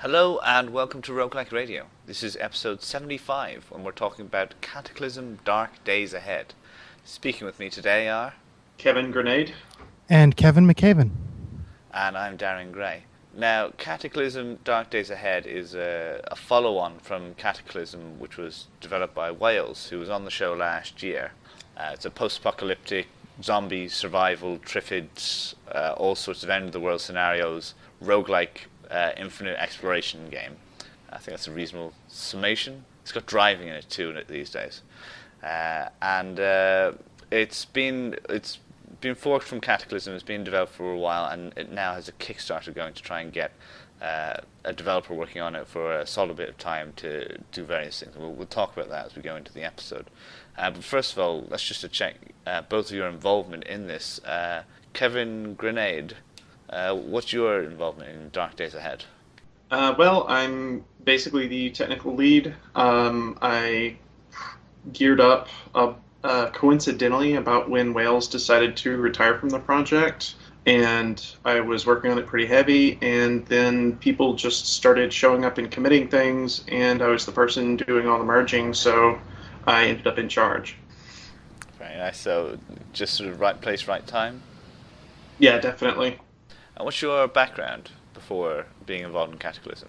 Hello and welcome to Roguelike Radio. This is episode 75 when we're talking about Cataclysm Dark Days Ahead. Speaking with me today are... Kevin Granade. And Kevin McKayven. And I'm Darren Grey. Now, Cataclysm Dark Days Ahead is a follow-on from Cataclysm, which was developed by Wales, who was on the show last year. It's a post-apocalyptic zombie survival, triffids, all sorts of end-of-the-world scenarios, roguelike infinite exploration game. I think that's a reasonable summation. It's got driving in it too these days, and it's been forked from Cataclysm. It's been developed for a while, and it now has a Kickstarter going to try and get a developer working on it for a solid bit of time to do various things. We'll talk about that as we go into the episode. But first of all, let's just check both of your involvement in this. Kevin Grenade, what's your involvement in Dark Days Ahead? Well, I'm basically the technical lead. I geared up coincidentally about when Wales decided to retire from the project, and I was working on it pretty heavy, and then people just started showing up and committing things, and I was the person doing all the merging, so I ended up in charge. Very nice. So just sort of right place, right time? Yeah, definitely. What's your background before being involved in Cataclysm?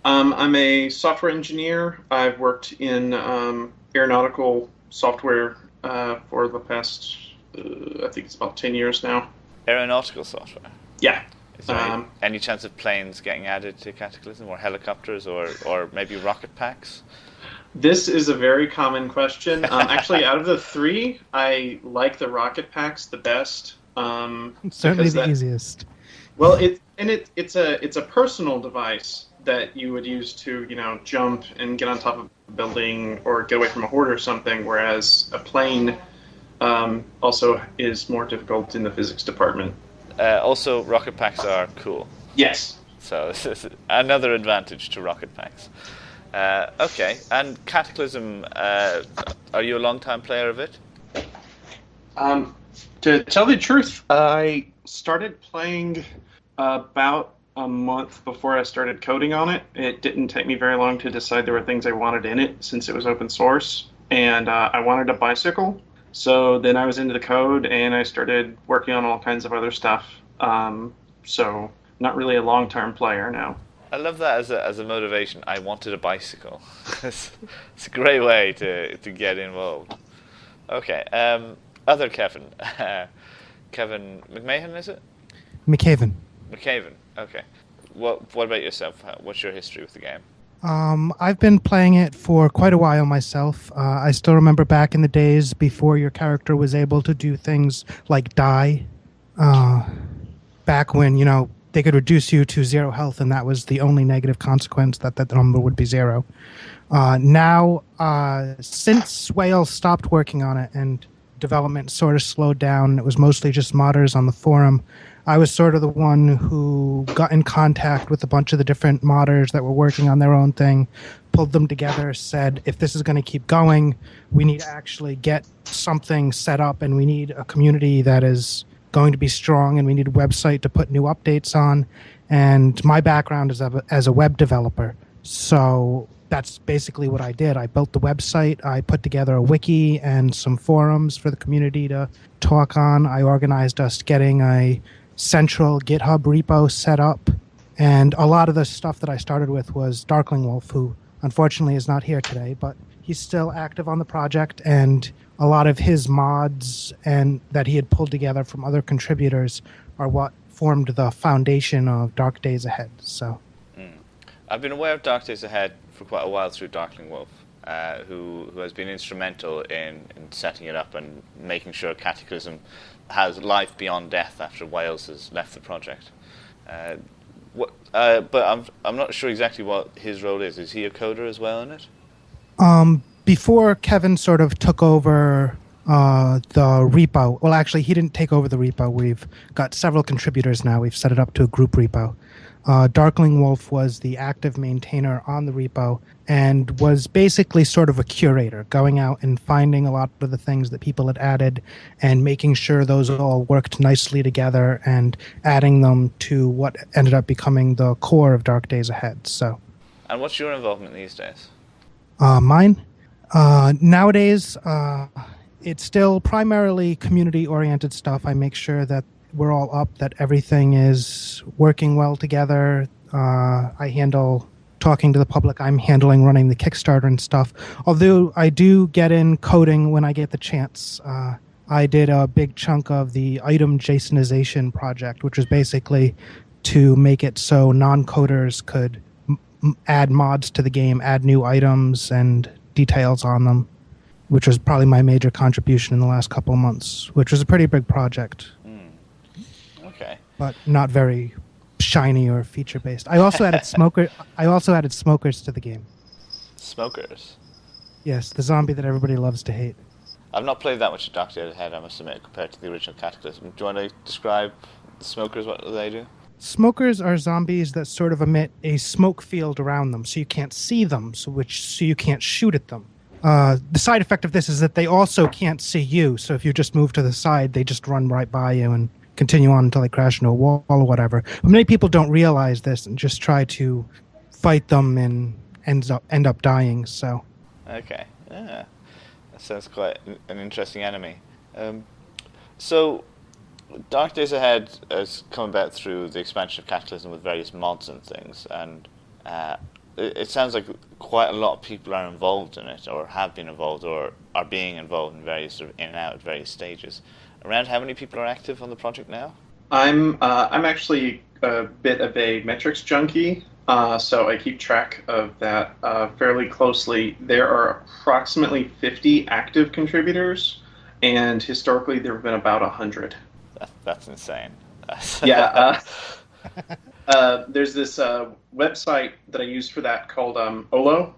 I'm a software engineer. I've worked in aeronautical software for the past, I think it's about 10 years now. Aeronautical software? Yeah. Is there any chance of planes getting added to Cataclysm, or helicopters, or maybe rocket packs? This is a very common question. Actually, out of the three, I like the rocket packs the best. Certainly the easiest. Well, it's a personal device that you would use to, jump and get on top of a building or get away from a horde or something, whereas a plane also is more difficult in the physics department. Also, rocket packs are cool. Yes. So this is another advantage to rocket packs. Okay, and Cataclysm, are you a long-time player of it? To tell the truth, I started playing about a month before I started coding on it. It didn't take me very long to decide there were things I wanted in it, since it was open source, and I wanted a bicycle. So then I was into the code, and I started working on all kinds of other stuff. So not really a long-term player now. I love that as a motivation. I wanted a bicycle. It's a great way to get involved. Okay, other Kevin. Kevin McMahon, is it? McKayven. McKayven, okay. What about yourself? What's your history with the game? I've been playing it for quite a while myself. I still remember back in the days before your character was able to do things like die. Back when, they could reduce you to 0 health, and that was the only negative consequence, that the number would be 0. Now, since Wales stopped working on it and development sort of slowed down, it was mostly just modders on the forum, I was sort of the one who got in contact with a bunch of the different modders that were working on their own thing, pulled them together, said, if this is going to keep going, we need to actually get something set up, and we need a community that is going to be strong, and we need a website to put new updates on. And my background is as a web developer, so that's basically what I did. I built the website, I put together a wiki and some forums for the community to talk on. I organized us getting a central GitHub repo set up, and a lot of the stuff that I started with was DarklingWolf, who unfortunately is not here today, but he's still active on the project, and a lot of his mods and that he had pulled together from other contributors are what formed the foundation of Dark Days Ahead. So, I've been aware of Dark Days Ahead for quite a while through DarklingWolf, who has been instrumental in setting it up and making sure Cataclysm has life beyond death after Wales has left the project. But I'm not sure exactly what his role is. Is he a coder as well in it? Before Kevin sort of took over the repo, well, actually, he didn't take over the repo. We've got several contributors now. We've set it up to a group repo. DarklingWolf was the active maintainer on the repo and was basically sort of a curator, going out and finding a lot of the things that people had added and making sure those all worked nicely together and adding them to what ended up becoming the core of Dark Days Ahead. So, And what's your involvement these days? Mine? Nowadays, it's still primarily community-oriented stuff. I make sure that we're all up, that everything is working well together. I handle talking to the public. I'm handling running the Kickstarter and stuff. Although I do get in coding when I get the chance. I did a big chunk of the item JSONization project, which was basically to make it so non-coders could add mods to the game, add new items and details on them, which was probably my major contribution in the last couple of months, which was a pretty big project. Okay. But not very shiny or feature based. I also added smokers to the game. Smokers? Yes, the zombie that everybody loves to hate. I've not played that much of Dark Days Ahead, I must admit, compared to the original Cataclysm. Do you want to describe the smokers, what do they do? Smokers are zombies that sort of emit a smoke field around them, so you can't see them, so you can't shoot at them. The side effect of this is that they also can't see you, so if you just move to the side, they just run right by you and continue on until they crash into a wall or whatever. But many people don't realize this and just try to fight them and end up dying. So. Okay. Yeah. That sounds quite an interesting enemy. So, Dark Days Ahead has come about through the expansion of Cataclysm with various mods and things, and it sounds like quite a lot of people are involved in it, or have been involved, or are being involved in various sort of in and out at various stages. Around how many people are active on the project now? I'm actually a bit of a metrics junkie, so I keep track of that fairly closely. There are approximately 50 active contributors, and historically there have been about 100. That's insane. Yeah. There's this website that I use for that called ohloh.com,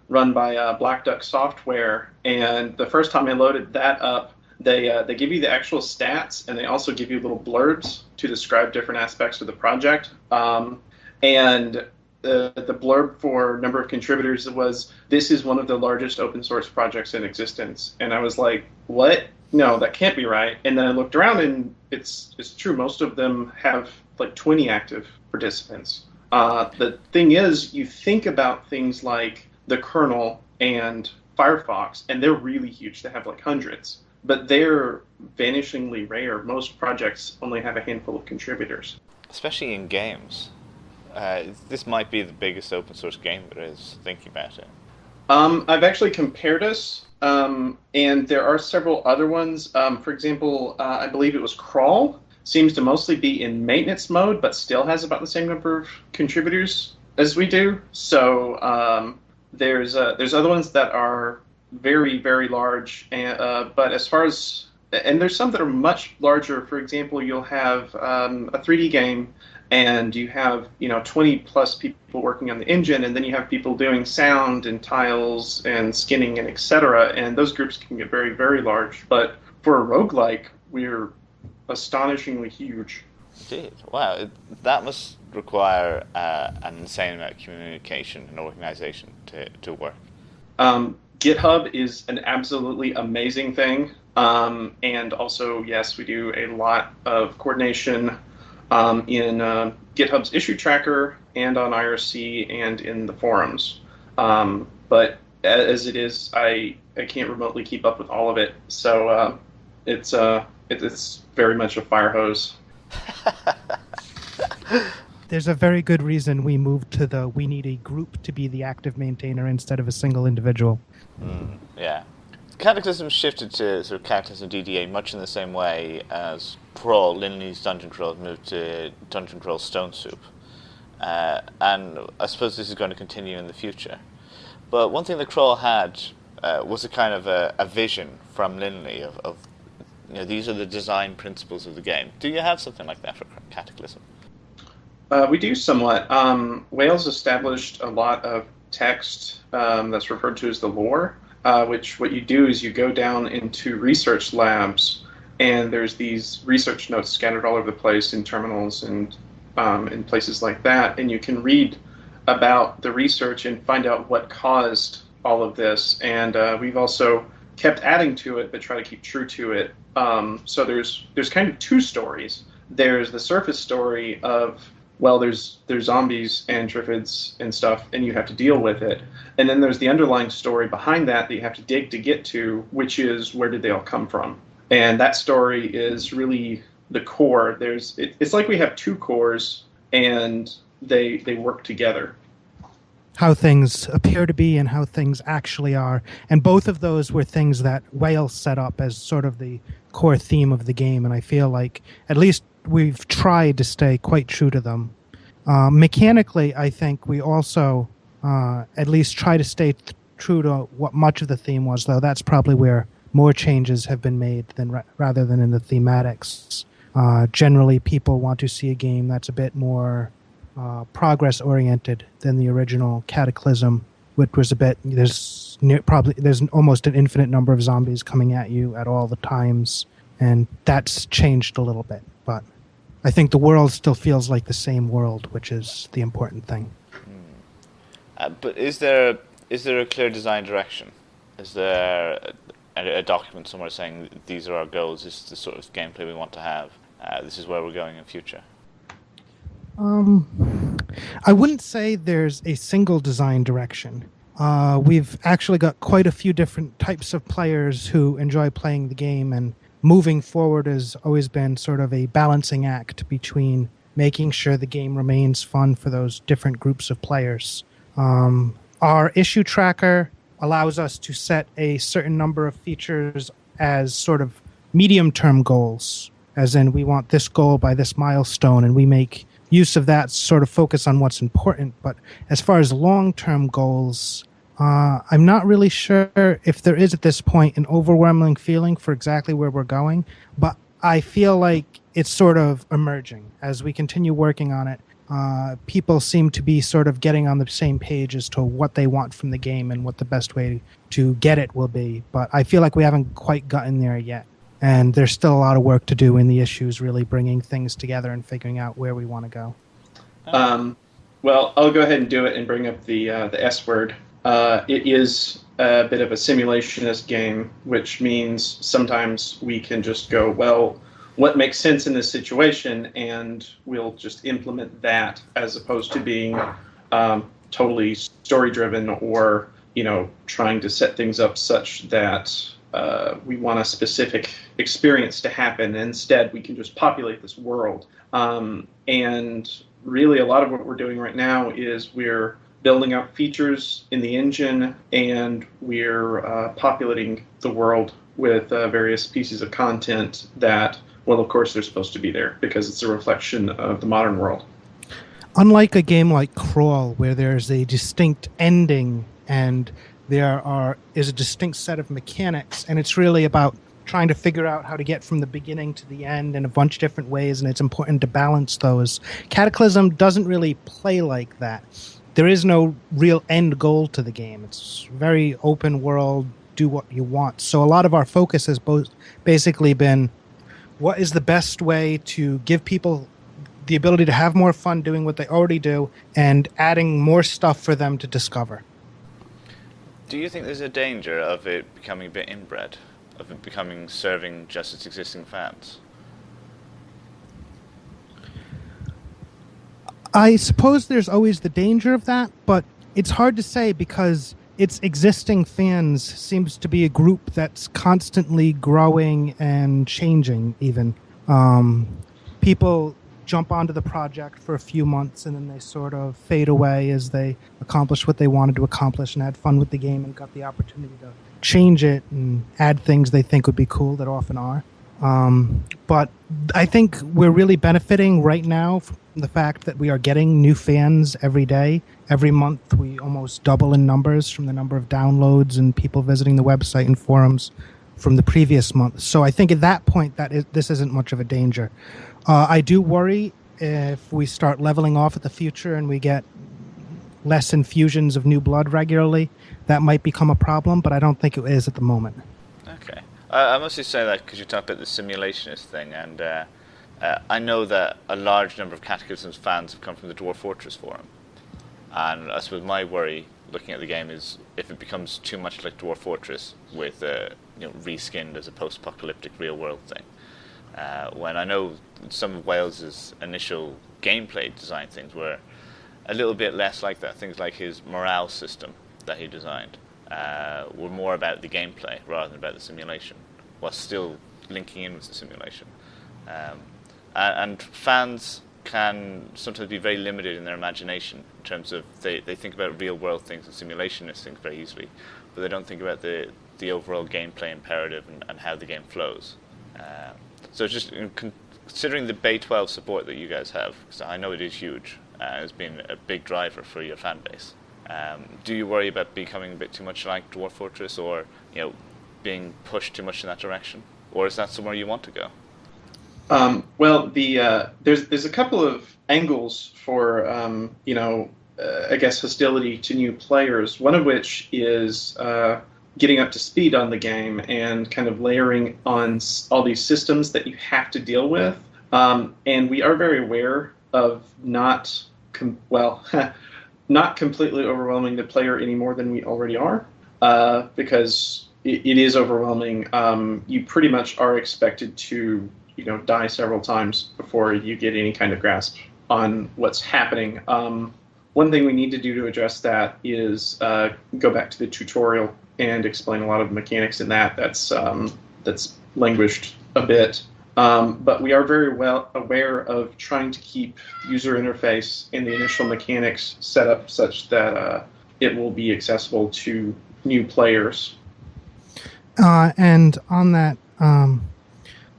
run by Black Duck Software. And the first time I loaded that up, they give you the actual stats, and they also give you little blurbs to describe different aspects of the project. And the blurb for number of contributors was, "This is one of the largest open source projects in existence." And I was like, what? No, that can't be right. And then I looked around, and it's true. Most of them have like 20 active participants. The thing is, you think about things like the kernel and Firefox, and they're really huge. They have like hundreds, but they're vanishingly rare. Most projects only have a handful of contributors. Especially in games. This might be the biggest open source game there is, thinking about it. I've actually compared us, and there are several other ones. For example, I believe it was Crawl, seems to mostly be in maintenance mode, but still has about the same number of contributors as we do. So there's other ones that are very, very large, but as far as, and there's some that are much larger. For example, you'll have a 3D game, and you have 20 plus people working on the engine, and then you have people doing sound and tiles and skinning and etc. And those groups can get very, very large. But for a roguelike, we're astonishingly huge. Indeed. Wow, that must require an insane amount of communication and organization to work. GitHub is an absolutely amazing thing. And also, yes, we do a lot of coordination in GitHub's issue tracker and on IRC and in the forums. But as it is, I can't remotely keep up with all of it. So it's very much a fire hose. There's a very good reason we moved to we need a group to be the active maintainer instead of a single individual. Yeah. Cataclysm shifted to sort of CataclysmDDA much in the same way as Crawl, Linley's Dungeon Crawl, moved to Dungeon Crawl Stone Soup. And I suppose this is going to continue in the future. But one thing that Crawl had was a kind of a vision from Linley of these are the design principles of the game. Do you have something like that for Cataclysm? We do somewhat. Wales established a lot of text that's referred to as the lore, which what you do is you go down into research labs and there's these research notes scattered all over the place in terminals and in places like that, and you can read about the research and find out what caused all of this. And we've also kept adding to it, but try to keep true to it. So there's kind of two stories. There's the surface story of, well, there's zombies and triffids and stuff, and you have to deal with it. And then there's the underlying story behind that you have to dig to get to, which is, where did they all come from? And that story is really the core. It's like we have two cores, and they work together. How things appear to be and how things actually are. And both of those were things that Wales set up as sort of the core theme of the game, and I feel like at least we've tried to stay quite true to them. Mechanically, I think we also at least try to stay true to what much of the theme was, though that's probably where more changes have been made than rather than in the thematics. Generally, people want to see a game that's a bit more progress-oriented than the original Cataclysm, which was a bit... There's almost an infinite number of zombies coming at you at all the times, and that's changed a little bit. But I think the world still feels like the same world, which is the important thing. But is there a clear design direction? Is there a document somewhere saying these are our goals, this is the sort of gameplay we want to have, this is where we're going in future? I wouldn't say there's a single design direction. We've actually got quite a few different types of players who enjoy playing the game, and moving forward has always been sort of a balancing act between making sure the game remains fun for those different groups of players. Our issue tracker allows us to set a certain number of features as sort of medium-term goals, as in we want this goal by this milestone, and we make use of that sort of focus on what's important. But as far as long-term goals, I'm not really sure if there is at this point an overwhelming feeling for exactly where we're going, but I feel like it's sort of emerging. As we continue working on it, people seem to be sort of getting on the same page as to what they want from the game and what the best way to get it will be. But I feel like we haven't quite gotten there yet. And there's still a lot of work to do in the issues, really bringing things together and figuring out where we want to go. Well, I'll go ahead and do it and bring up the S word. It is a bit of a simulationist game, which means sometimes we can just go, well, what makes sense in this situation, and we'll just implement that, as opposed to being totally story-driven or, trying to set things up such that we want a specific experience to happen. Instead, we can just populate this world. And really, a lot of what we're doing right now is we're building out features in the engine, and we're populating the world with various pieces of content that, well, of course, they're supposed to be there because it's a reflection of the modern world. Unlike a game like Crawl, where there's a distinct ending and there is a distinct set of mechanics, and it's really about trying to figure out how to get from the beginning to the end in a bunch of different ways, and it's important to balance those. Cataclysm doesn't really play like that. There is no real end goal to the game. It's very open world, do what you want. So a lot of our focus has basically been, what is the best way to give people the ability to have more fun doing what they already do, and adding more stuff for them to discover. Do you think there's a danger of it becoming a bit inbred, of it becoming serving just its existing fans? I suppose there's always the danger of that, but it's hard to say because its existing fans seems to be a group that's constantly growing and changing even. People jump onto the project for a few months and then they sort of fade away as they accomplish what they wanted to accomplish and had fun with the game and got the opportunity to change it and add things they think would be cool that often are. But I think we're really benefiting right now from the fact that we are getting new fans every day. Every month we almost double in numbers from the number of downloads and people visiting the website and forums from the previous month. So I think at that point this isn't much of a danger. I do worry if we start leveling off at the future and we get less infusions of new blood regularly, that might become a problem, but I don't think it is at the moment. Okay. I mostly say that because you talked about the simulationist thing, and I know that a large number of Cataclysm's fans have come from the Dwarf Fortress forum. And I suppose my worry, looking at the game, is if it becomes too much like Dwarf Fortress with reskinned as a post-apocalyptic real-world thing. When I know some of Wales's initial gameplay design things were a little bit less like that. Things like his morale system that he designed were more about the gameplay rather than about the simulation, while still linking in with the simulation. And fans can sometimes be very limited in their imagination in terms of they think about real-world things and simulationist things very easily, but they don't think about the overall gameplay imperative and how the game flows. So just considering the Bay 12 support that you guys have, because I know it is huge, has been a big driver for your fan base. Do you worry about becoming a bit too much like Dwarf Fortress, or being pushed too much in that direction, or is that somewhere you want to go? Well, there's a couple of angles for I guess hostility to new players. One of which is getting up to speed on the game and kind of layering on all these systems that you have to deal with. And we are very aware of not completely overwhelming the player any more than we already are, because it is overwhelming. You pretty much are expected to die several times before you get any kind of grasp on what's happening. One thing we need to do to address that is go back to the tutorial and explain a lot of the mechanics in that. That's languished a bit. But we are very well aware of trying to keep user interface and the initial mechanics set up such that it will be accessible to new players. And on that,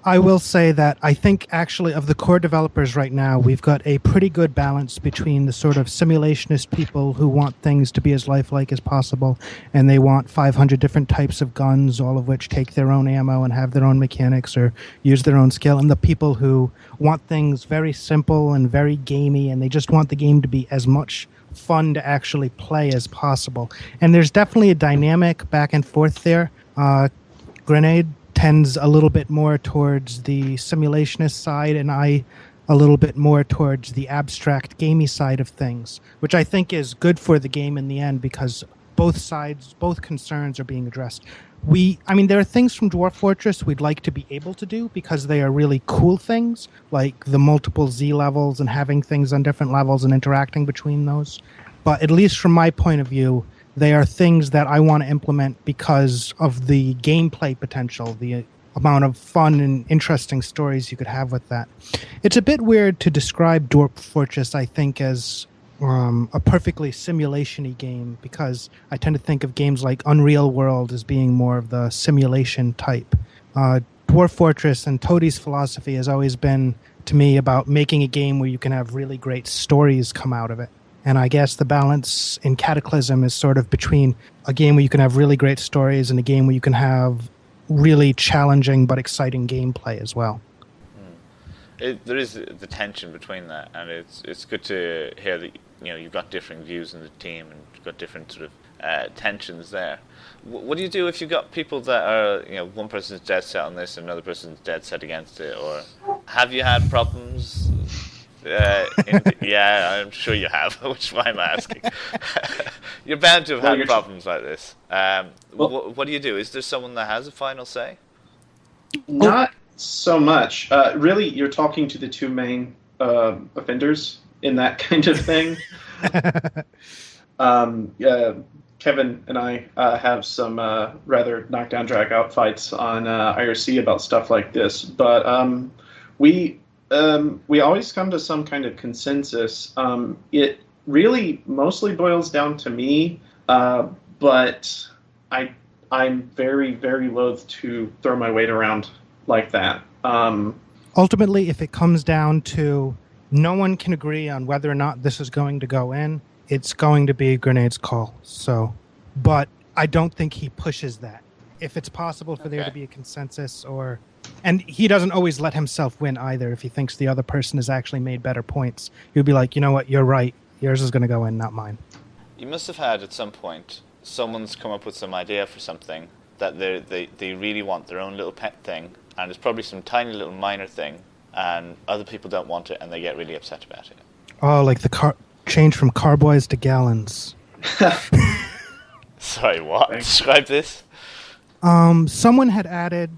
I will say that I think actually of the core developers right now, we've got a pretty good balance between the sort of simulationist people who want things to be as lifelike as possible, and they want 500 different types of guns, all of which take their own ammo and have their own mechanics or use their own skill, and the people who want things very simple and very gamey, and they just want the game to be as much fun to actually play as possible. And there's definitely a dynamic back and forth there. Grenade tends a little bit more towards the simulationist side, and I a little bit more towards the abstract gamey side of things, which I think is good for the game in the end because both sides, both concerns are being addressed. There are things from Dwarf Fortress we'd like to be able to do because they are really cool things, like the multiple Z levels and having things on different levels and interacting between those. But at least from my point of view, they are things that I want to implement because of the gameplay potential, the amount of fun and interesting stories you could have with that. It's a bit weird to describe Dwarf Fortress, I think, as a perfectly simulation-y game because I tend to think of games like Unreal World as being more of the simulation type. Dwarf Fortress and Toadie's philosophy has always been, to me, about making a game where you can have really great stories come out of it. And I guess the balance in Cataclysm is sort of between a game where you can have really great stories and a game where you can have really challenging but exciting gameplay as well. There is the tension between that, and it's good to hear that you've got differing views in the team and you've got different sort of tensions there. What do you do if you've got people that are one person's dead set on this and another person's dead set against it, or have you had problems? Yeah, I'm sure you have, which is why I'm asking. You're bound to have had problems like this. What do you do? Is there someone that has a final say? Not so much. Really, you're talking to the two main offenders in that kind of thing. Kevin and I have some rather knockdown, drag-out fights on IRC about stuff like this, but we always come to some kind of consensus. It really mostly boils down to me, but I'm very, very loath to throw my weight around like that. Ultimately, if it comes down to no one can agree on whether or not this is going to go in, it's going to be Grenade's call. But I don't think he pushes that. If it's possible for there to be a consensus and he doesn't always let himself win either. If he thinks the other person has actually made better points, he'll be like, you know what, you're right. Yours is going to go in, not mine. You must have had at some point someone's come up with some idea for something that they really want their own little pet thing, and it's probably some tiny little minor thing, and other people don't want it, and they get really upset about it. Oh, like the change from carboys to gallons. Sorry, what? Describe this. Someone had added,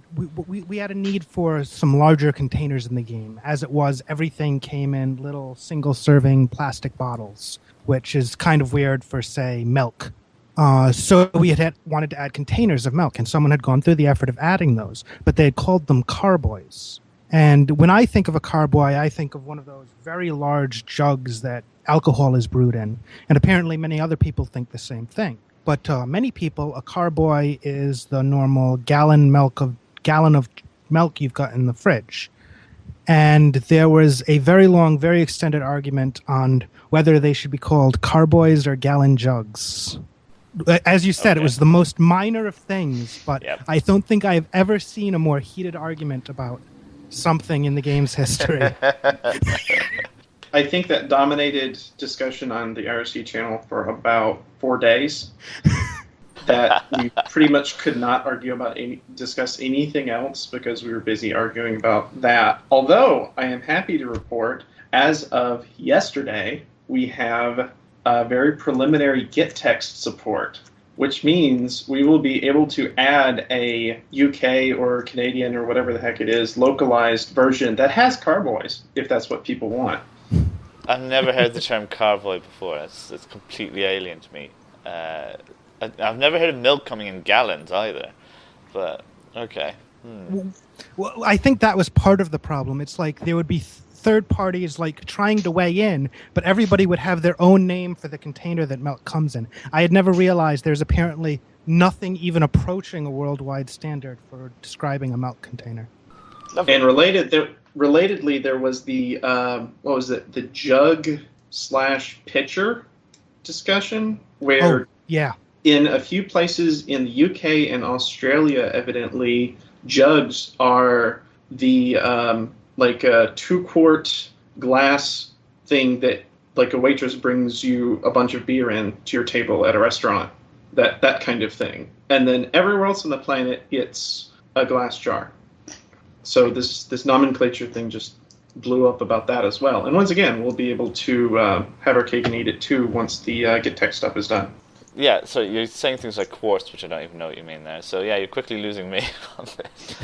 we had a need for some larger containers in the game. As it was, everything came in little single-serving plastic bottles, which is kind of weird for, say, milk. So we had wanted to add containers of milk, and someone had gone through the effort of adding those, but they had called them carboys. And when I think of a carboy, I think of one of those very large jugs that alcohol is brewed in, and apparently many other people think the same thing. But to many people, a carboy is the normal gallon of milk you've got in the fridge. And there was a very long, very extended argument on whether they should be called carboys or gallon jugs. As you said, It was the most minor of things, but I don't think I've ever seen a more heated argument about something in the game's history. I think that dominated discussion on the IRC channel for about 4 days. That we pretty much could not discuss anything else because we were busy arguing about that. Although I am happy to report, as of yesterday, we have very preliminary Git text support, which means we will be able to add a UK or Canadian or whatever the heck it is localized version that has carboys, if that's what people want. I've never heard the term carboy before. It's completely alien to me. I've never heard of milk coming in gallons either. But, okay. Well, I think that was part of the problem. It's like there would be third parties like trying to weigh in, but everybody would have their own name for the container that milk comes in. I had never realized there's apparently nothing even approaching a worldwide standard for describing a milk container. Lovely. And relatedly, there was the the jug/pitcher discusussion where in a few places in the UK and Australia, evidently jugs are the like a 2-quart glass thing that like a waitress brings you a bunch of beer in to your table at a restaurant, that kind of thing. And then everywhere else on the planet, it's a glass jar. So this nomenclature thing just blew up about that as well. And once again, we'll be able to have our cake and eat it too once the Git text stuff is done. Yeah, so you're saying things like quartz, which I don't even know what you mean there. So yeah, you're quickly losing me on this.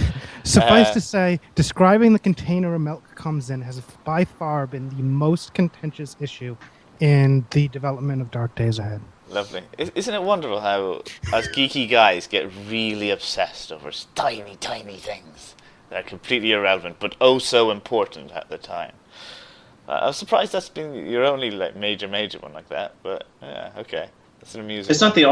Suffice to say, describing the container a milk comes in has by far been the most contentious issue in the development of Dark Days Ahead. Lovely. Isn't it wonderful how, as geeky guys, get really obsessed over tiny, tiny things that are completely irrelevant, but oh so important at the time. I was surprised that's been your only like major one like that, but yeah, okay. That's an amusing. It's not the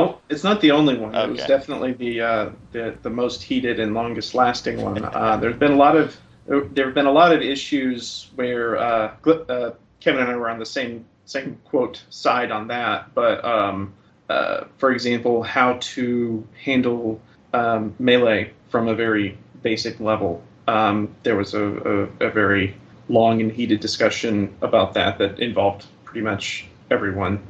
only one. Okay. It was definitely the most heated and longest lasting one. There have been a lot of issues where Kevin and I were on the same quote side on that. But for example, how to handle melee from a very basic level. There was a very long and heated discussion about that involved pretty much everyone.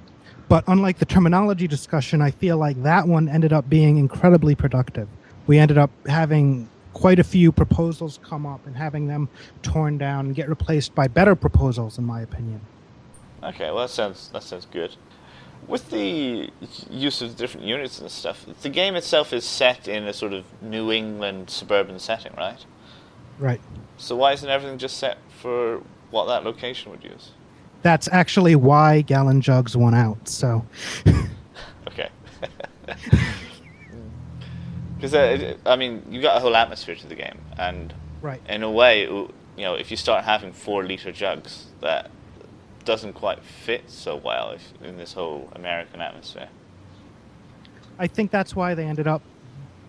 But unlike the terminology discussion, I feel like that one ended up being incredibly productive. We ended up having quite a few proposals come up and having them torn down and get replaced by better proposals, in my opinion. Okay, well that sounds good. With the use of different units and stuff, the game itself is set in a sort of New England suburban setting, right? Right. So why isn't everything just set for what that location would use? That's actually why Gallon Jugs won out, so... Okay. Because, I mean, you got a whole atmosphere to the game, and right. In a way, you know, if you start having 4-liter jugs, that doesn't quite fit so well in this whole American atmosphere. I think that's why they ended up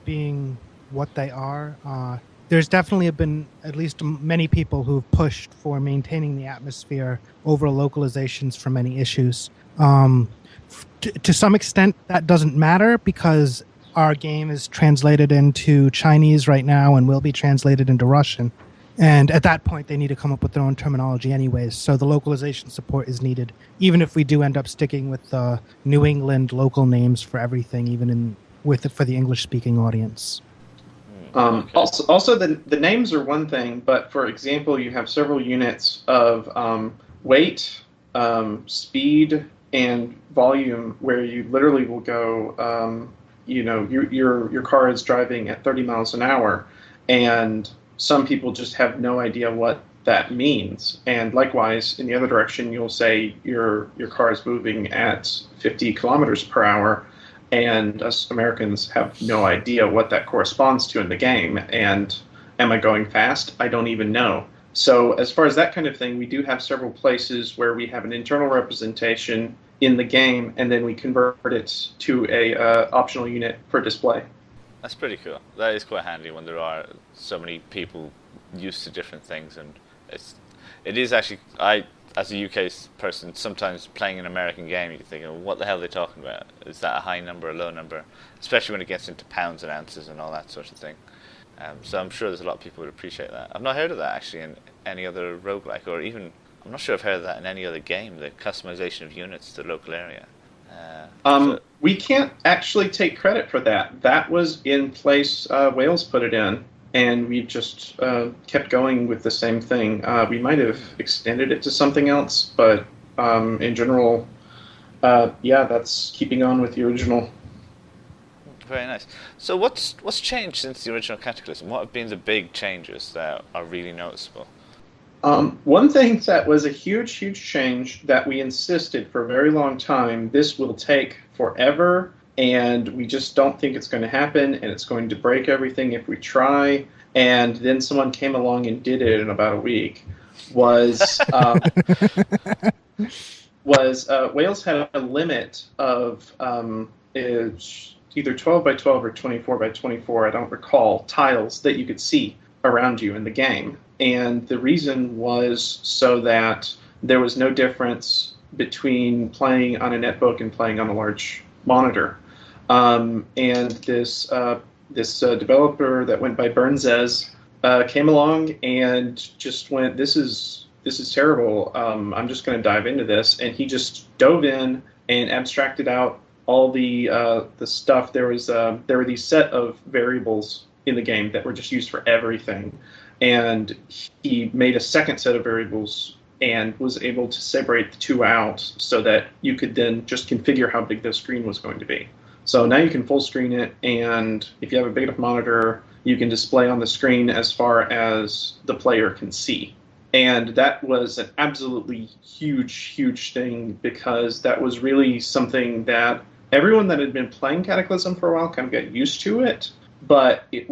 being what they are. There's definitely been at least many people who've pushed for maintaining the atmosphere over localizations for many issues. To some extent, that doesn't matter because our game is translated into Chinese right now and will be translated into Russian. And at that point, they need to come up with their own terminology anyways. So the localization support is needed, even if we do end up sticking with the New England local names for everything, even in for the English-speaking audience. Okay. Also, the names are one thing, but for example, you have several units of weight, speed, and volume, where you literally will go, your car is driving at 30 miles an hour, and some people just have no idea what that means. And likewise, in the other direction, you'll say your car is moving at 50 kilometers per hour, and us Americans have no idea what that corresponds to in the game. And am I going fast? I don't even know. So as far as that kind of thing, we do have several places where we have an internal representation in the game, and then we convert it to a optional unit for display. That's pretty cool. That is quite handy when there are so many people used to different things, and it is actually, as a UK person, sometimes playing an American game, you think, what the hell are they talking about? Is that a high number, a low number? Especially when it gets into pounds and ounces and all that sort of thing. So I'm sure there's a lot of people who would appreciate that. I've not heard of that actually in any other roguelike, or even, I'm not sure I've heard of that in any other game, the customization of units to the local area. We can't actually take credit for that. That was in place, Wales put it in, and we just kept going with the same thing. We might have extended it to something else, but in general, that's keeping on with the original. Very nice. So what's changed since the original Cataclysm? What have been the big changes that are really noticeable? One thing that was a huge change that we insisted for a very long time, this will take forever, and we just don't think it's going to happen, and it's going to break everything if we try, and then someone came along and did it in about a week, was Wales had a limit of either 12 by 12 or 24 by 24, I don't recall, tiles that you could see around you in the game. And the reason was so that there was no difference between playing on a netbook and playing on a large monitor. And this developer that went by Burnzes came along and just went, this is terrible. I'm just going to dive into this. And he just dove in and abstracted out all the stuff. There were these set of variables in the game that were just used for everything. And he made a second set of variables and was able to separate the two out so that you could then just configure how big the screen was going to be. So now you can full screen it, and if you have a big enough monitor, you can display on the screen as far as the player can see. And that was an absolutely huge thing, because that was really something that everyone that had been playing Cataclysm for a while kind of got used to it, but it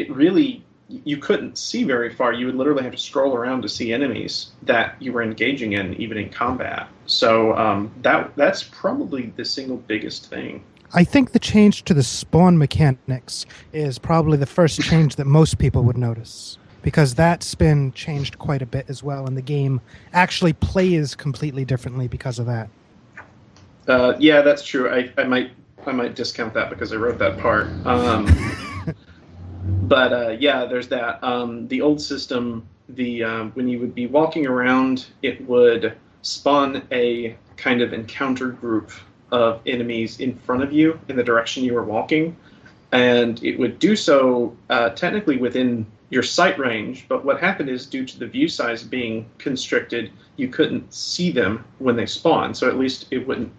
really, you couldn't see very far. You would literally have to scroll around to see enemies that you were engaging in, even in combat. So that's probably the single biggest thing. I think the change to the spawn mechanics is probably the first change that most people would notice, because that's been changed quite a bit as well, and the game actually plays completely differently because of that. Yeah, that's true. I might discount that because I wrote that part. But there's that. The old system, when you would be walking around, it would spawn a kind of encounter group of enemies in front of you in the direction you were walking, and it would do so technically within your sight range. But what happened is, due to the view size being constricted, you couldn't see them when they spawned. So at least they wouldn't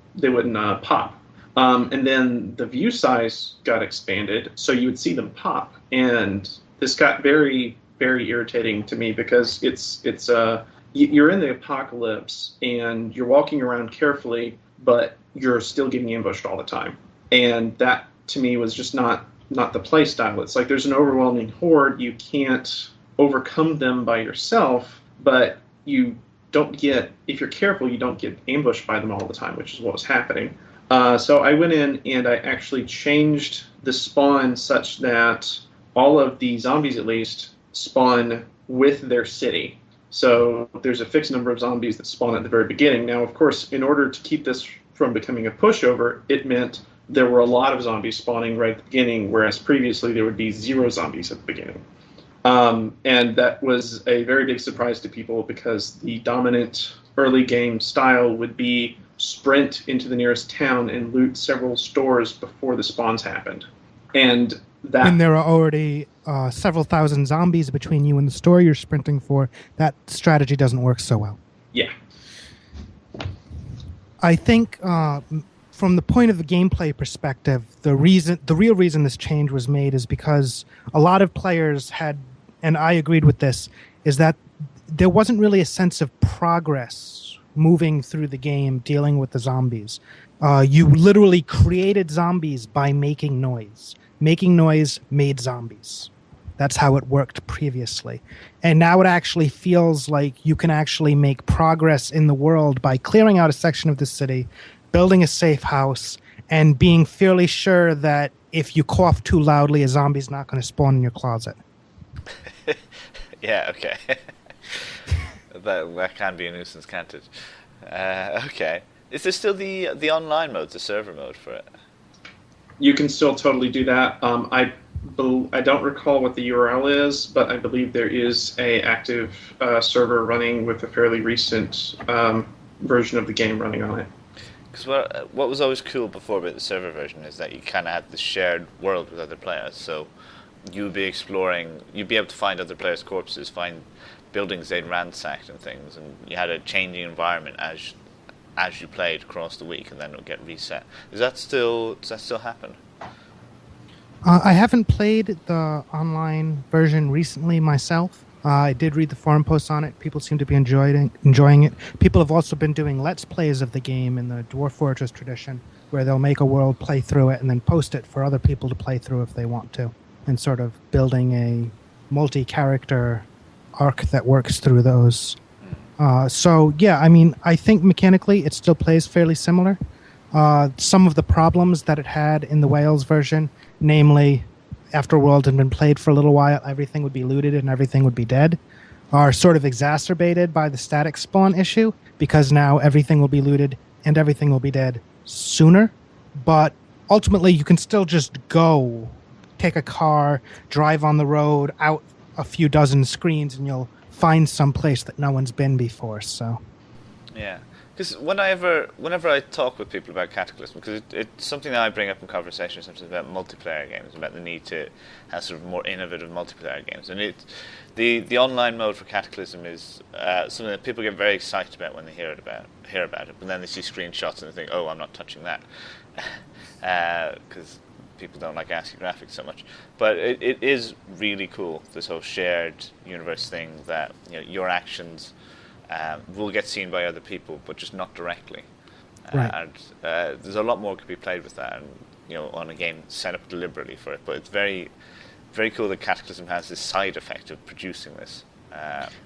pop. And then the view size got expanded, so you would see them pop. And this got very, very irritating to me, because you're in the apocalypse and you're walking around carefully, but you're still getting ambushed all the time. And that, to me, was just not the play style. It's like there's an overwhelming horde. You can't overcome them by yourself, but you don't get, if you're careful, you don't get ambushed by them all the time, which is what was happening. So I went in and I actually changed the spawn such that all of the zombies, at least, spawn with their city. So there's a fixed number of zombies that spawn at the very beginning. Now, of course, in order to keep this from becoming a pushover, it meant there were a lot of zombies spawning right at the beginning, whereas previously there would be 0 zombies at the beginning. And that was a very big surprise to people, because the dominant early game style would be sprint into the nearest town and loot several stores before the spawns happened. And there are already several thousand zombies between you and the store you're sprinting for, that strategy doesn't work so well. Yeah. I think from the point of the gameplay perspective, the real reason this change was made is because a lot of players had, and I agreed with this, is that there wasn't really a sense of progress moving through the game dealing with the zombies. You literally created zombies by making noise. Making noise made zombies. That's how it worked previously. And now it actually feels like you can actually make progress in the world by clearing out a section of the city, building a safe house, and being fairly sure that if you cough too loudly, a zombie's not going to spawn in your closet. Yeah, okay. that can be a nuisance, can't it? Okay. Is there still the online mode, the server mode for it? You can still totally do that. I don't recall what the URL is, but I believe there is a active server running with a fairly recent version of the game running on it. Because what was always cool before about the server version is that you kind of had this shared world with other players. So you'd be exploring, you'd be able to find other players' corpses, find buildings they'd ransacked and things, and you had a changing environment as you played across the week, and then it would get reset. Does that still happen? I haven't played the online version recently myself. I did read the forum posts on it. People seem to be enjoying it. People have also been doing Let's Plays of the game in the Dwarf Fortress tradition, where they'll make a world, play through it, and then post it for other people to play through if they want to, and sort of building a multi-character arc that works through those. So, yeah, I mean, I think mechanically it still plays fairly similar. Some of the problems that it had in the Wales version, namely, after a world had been played for a little while, everything would be looted and everything would be dead, are sort of exacerbated by the static spawn issue, because now everything will be looted and everything will be dead sooner. But ultimately, you can still just go, take a car, drive on the road, out a few dozen screens, and you'll find some place that no one's been before. So, yeah, because whenever I talk with people about Cataclysm, because it's something that I bring up in conversation, something about multiplayer games, about the need to have sort of more innovative multiplayer games, and the online mode for Cataclysm is something that people get very excited about when they hear about it, but then they see screenshots and they think, oh, I'm not touching that, because people don't like ASCII graphics so much. But it is really cool, this whole shared universe thing, that your actions will get seen by other people, but just not directly. Right. And there's a lot more could be played with that, and on a game set up deliberately for it. But it's very, very cool that Cataclysm has this side effect of producing this.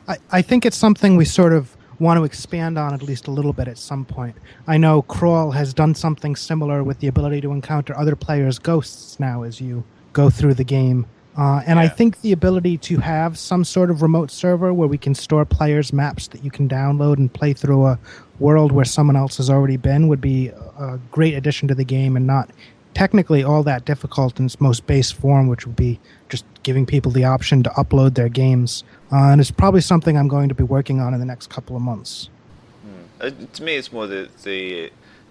I think it's something we sort of want to expand on at least a little bit at some point. I know Crawl has done something similar with the ability to encounter other players' ghosts now as you go through the game. I think the ability to have some sort of remote server where we can store players' maps that you can download and play through a world where someone else has already been would be a great addition to the game, and not technically all that difficult in its most base form, which would be just giving people the option to upload their games. And it's probably something I'm going to be working on in the next couple of months. To me, it's more the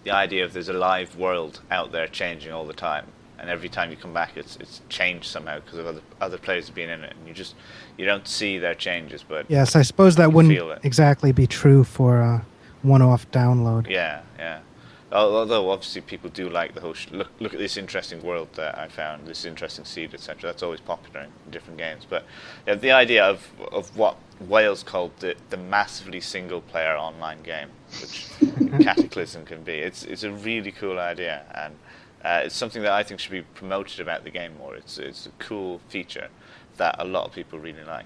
idea of there's a live world out there changing all the time, and every time you come back, it's changed somehow because of other players have been in it, and you don't see their changes. But yes, I suppose that wouldn't exactly be true for a one-off download. Yeah. Although obviously people do like the whole look at this interesting world that I found, this interesting seed, etc. That's always popular in different games. But the idea of what Wales called the massively single-player online game, which Cataclysm can be, it's a really cool idea, and it's something that I think should be promoted about the game more. It's a cool feature that a lot of people really like.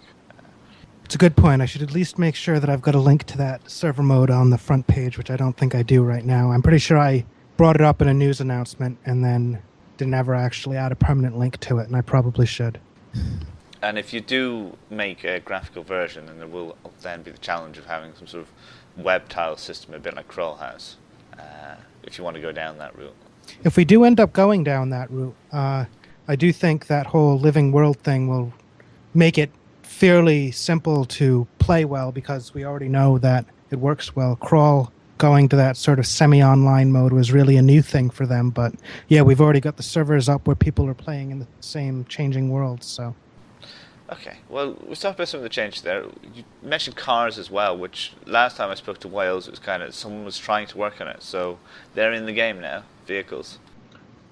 It's a good point. I should at least make sure that I've got a link to that server mode on the front page, which I don't think I do right now. I'm pretty sure I brought it up in a news announcement and then didn't ever actually add a permanent link to it, and I probably should. And if you do make a graphical version, then there will then be the challenge of having some sort of web tile system, a bit like Crawl has, if you want to go down that route. If we do end up going down that route, I do think that whole living world thing will make it fairly simple to play well, because we already know that it works well. Crawl going to that sort of semi-online mode was really a new thing for them. But yeah, we've already got the servers up where people are playing in the same changing worlds. So. Okay, well, let's talk about some of the changes there. You mentioned cars as well, which last time I spoke to Wales, it was kind of someone was trying to work on it. So they're in the game now, vehicles.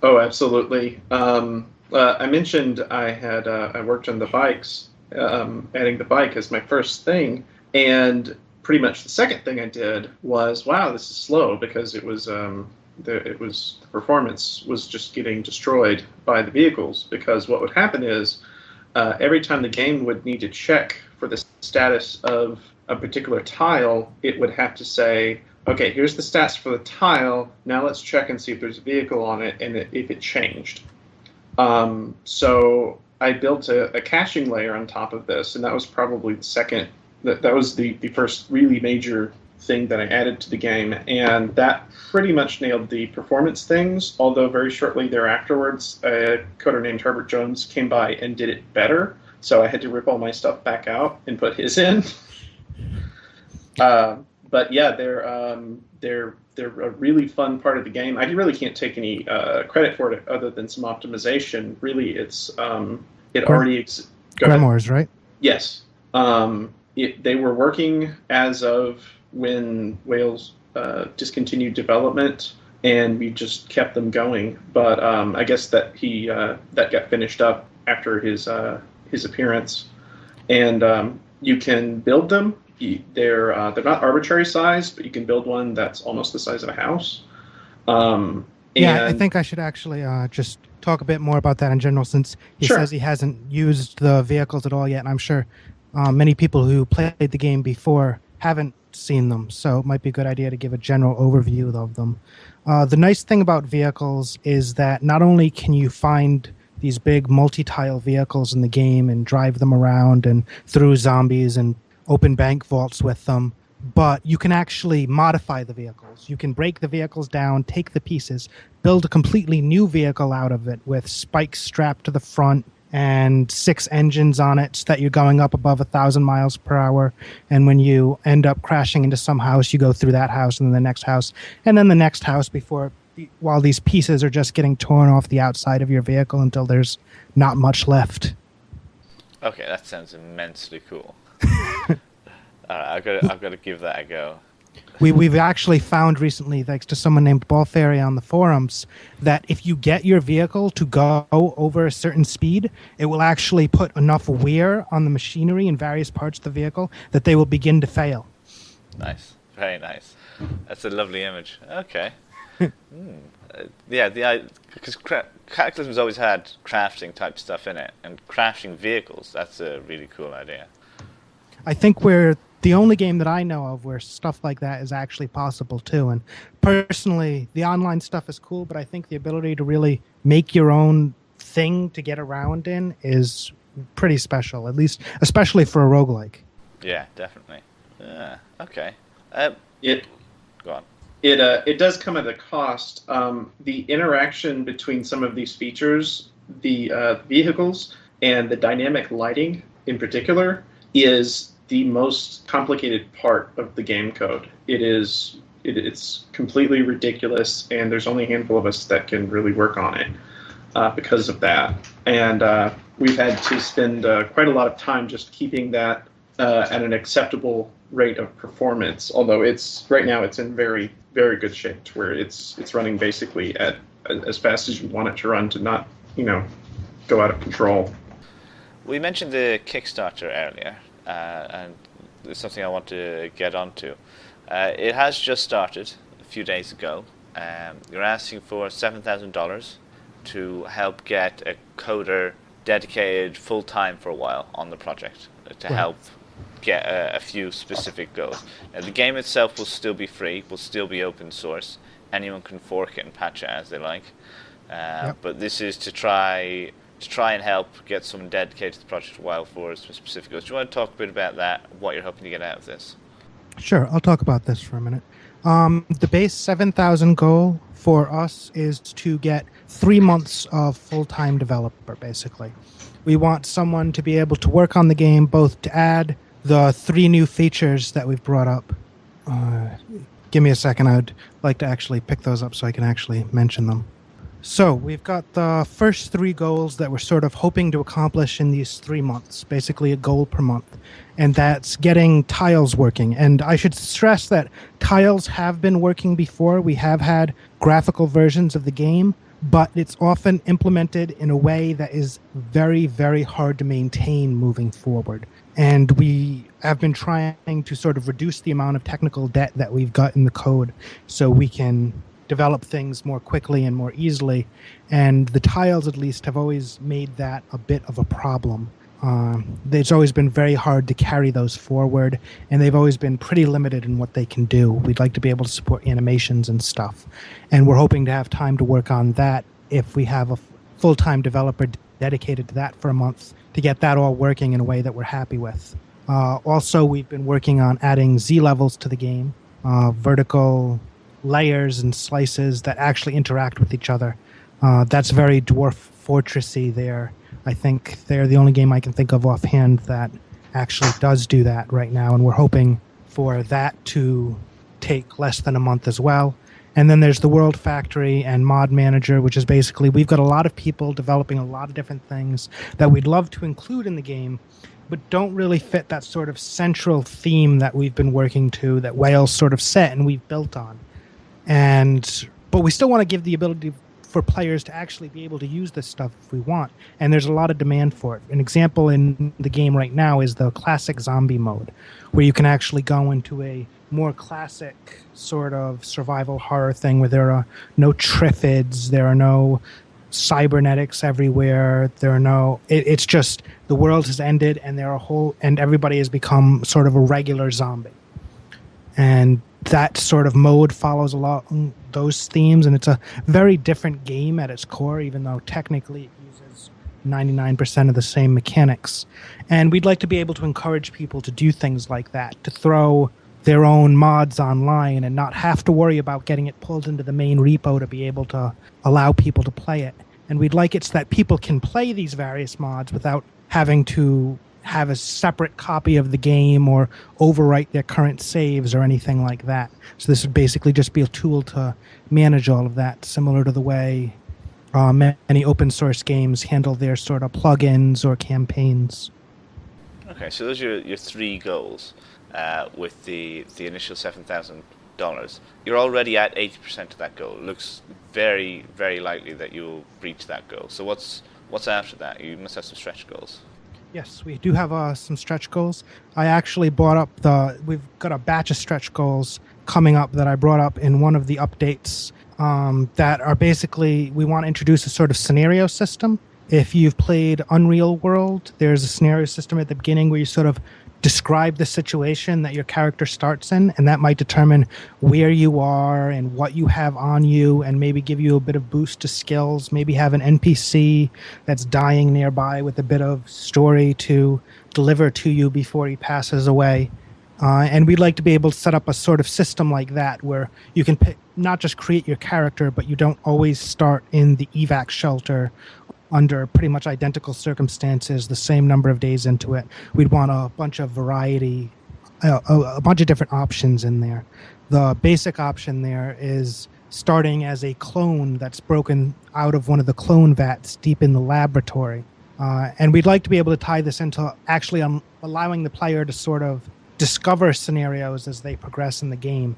Oh, absolutely. I mentioned I worked on the bikes, adding the bike as my first thing, and pretty much the second thing I did was, wow, this is slow, because it was the performance was just getting destroyed by the vehicles, because what would happen is every time the game would need to check for the status of a particular tile, it would have to say, okay, here's the stats for the tile, now let's check and see if there's a vehicle on it and if it changed. So I built a caching layer on top of this, and that was probably the second, that was the first really major thing that I added to the game, and that pretty much nailed the performance things, although very shortly thereafterwards, a coder named Herbert Jones came by and did it better, so I had to rip all my stuff back out and put his in. But yeah, they're a really fun part of the game. I really can't take any credit for it other than some optimization. Really, it's it already exists. Grimoires, right? Yes. They were working as of when Wales discontinued development, and we just kept them going. But I guess that that got finished up after his appearance, and you can build them. They're not arbitrary size, but you can build one that's almost the size of a house. Yeah, I think I should actually just talk a bit more about that in general, since he says he hasn't used the vehicles at all yet, and I'm sure many people who played the game before haven't seen them, so it might be a good idea to give a general overview of them. The nice thing about vehicles is that not only can you find these big multi-tile vehicles in the game and drive them around and through zombies and open bank vaults with them, but you can actually modify the vehicles. You can break the vehicles down, take the pieces, build a completely new vehicle out of it with spikes strapped to the front and 6 engines on it so that you're going up above 1,000 miles per hour. And when you end up crashing into some house, you go through that house and then the next house and then the next house while these pieces are just getting torn off the outside of your vehicle until there's not much left. Okay, that sounds immensely cool. I've got to give that a go. We've actually found recently, thanks to someone named Ballfairy on the forums, that if you get your vehicle to go over a certain speed, it will actually put enough wear on the machinery in various parts of the vehicle that they will begin to fail. Nice. Very nice. That's a lovely image. Okay. Yeah, because Cataclysm's always had crafting type stuff in it, and crafting vehicles, that's a really cool idea. I think we're the only game that I know of where stuff like that is actually possible too. And personally, the online stuff is cool, but I think the ability to really make your own thing to get around in is pretty special, at least, especially for a roguelike. Yeah, definitely. Yeah, okay. Go on. It does come at a cost. The interaction between some of these features, the vehicles, and the dynamic lighting in particular is the most complicated part of the game code. It's completely ridiculous, and there's only a handful of us that can really work on it because of that. And we've had to spend quite a lot of time just keeping that at an acceptable rate of performance. Although right now it's in very, very good shape, to where it's running basically at as fast as you want it to run, to not go out of control. We mentioned the Kickstarter earlier. And it's something I want to get onto. It has just started a few days ago. You're asking for $7,000 to help get a coder dedicated full-time for a while on the project to help get a few specific goals. Now, the game itself will still be free, will still be open source. Anyone can fork it and patch it as they like. But this is to try and help get someone dedicated to the project a while for some specific goals. Do you want to talk a bit about that, what you're hoping to get out of this? Sure, I'll talk about this for a minute. The base 7,000 goal for us is to get 3 months of full-time developer, basically. We want someone to be able to work on the game, both to add the 3 new features that we've brought up, Give me a second. I'd like to actually pick those up so I can actually mention them. So we've got the first 3 goals that we're sort of hoping to accomplish in these 3 months, basically a goal per month. And that's getting tiles working. And I should stress that tiles have been working before. We have had graphical versions of the game, but it's often implemented in a way that is very, very hard to maintain moving forward. And we have been trying to sort of reduce the amount of technical debt that we've got in the code so we can develop things more quickly and more easily. And the tiles, at least, have always made that a bit of a problem. It's always been very hard to carry those forward, and they've always been pretty limited in what they can do. We'd like to be able to support animations and stuff, and we're hoping to have time to work on that if we have a full-time developer dedicated to that for a month to get that all working in a way that we're happy with. Also, we've been working on adding Z levels to the game, vertical layers and slices that actually interact with each other. That's very Dwarf Fortressy there. I think they're the only game I can think of offhand that actually does do that right now, and we're hoping for that to take less than a month as well. And then there's the World Factory and Mod Manager, which is basically we've got a lot of people developing a lot of different things that we'd love to include in the game, but don't really fit that sort of central theme that we've been working to, that Wales sort of set and we've built on. But we still want to give the ability for players to actually be able to use this stuff if we want. And there's a lot of demand for it. An example in the game right now is the classic zombie mode, where you can actually go into a more classic sort of survival horror thing where there are no triffids, there are no cybernetics everywhere, it's just the world has ended and and everybody has become sort of a regular zombie. And that sort of mode follows a lot of those themes, and it's a very different game at its core, even though technically it uses 99% of the same mechanics. And we'd like to be able to encourage people to do things like that, to throw their own mods online and not have to worry about getting it pulled into the main repo to be able to allow people to play it. And we'd like it so that people can play these various mods without having to have a separate copy of the game or overwrite their current saves or anything like that. So this would basically just be a tool to manage all of that, similar to the way many open source games handle their sort of plugins or campaigns. Okay, so those are your 3 goals with the initial $7,000. You're already at 80% of that goal. It looks very, very likely that you'll reach that goal. So what's after that? You must have some stretch goals. Yes, we do have some stretch goals. I actually brought up we've got a batch of stretch goals coming up that I brought up in one of the updates that are basically, we want to introduce a sort of scenario system. If you've played Unreal World, there's a scenario system at the beginning where you sort of describe the situation that your character starts in, and that might determine where you are and what you have on you, and maybe give you a bit of boost to skills, maybe have an NPC that's dying nearby with a bit of story to deliver to you before he passes away. And we'd like to be able to set up a sort of system like that where you can not just create your character, but you don't always start in the evac shelter under pretty much identical circumstances, the same number of days into it. We'd want a bunch of variety, a bunch of different options in there. The basic option there is starting as a clone that's broken out of one of the clone vats deep in the laboratory. And we'd like to be able to tie this into actually allowing the player to sort of discover scenarios as they progress in the game,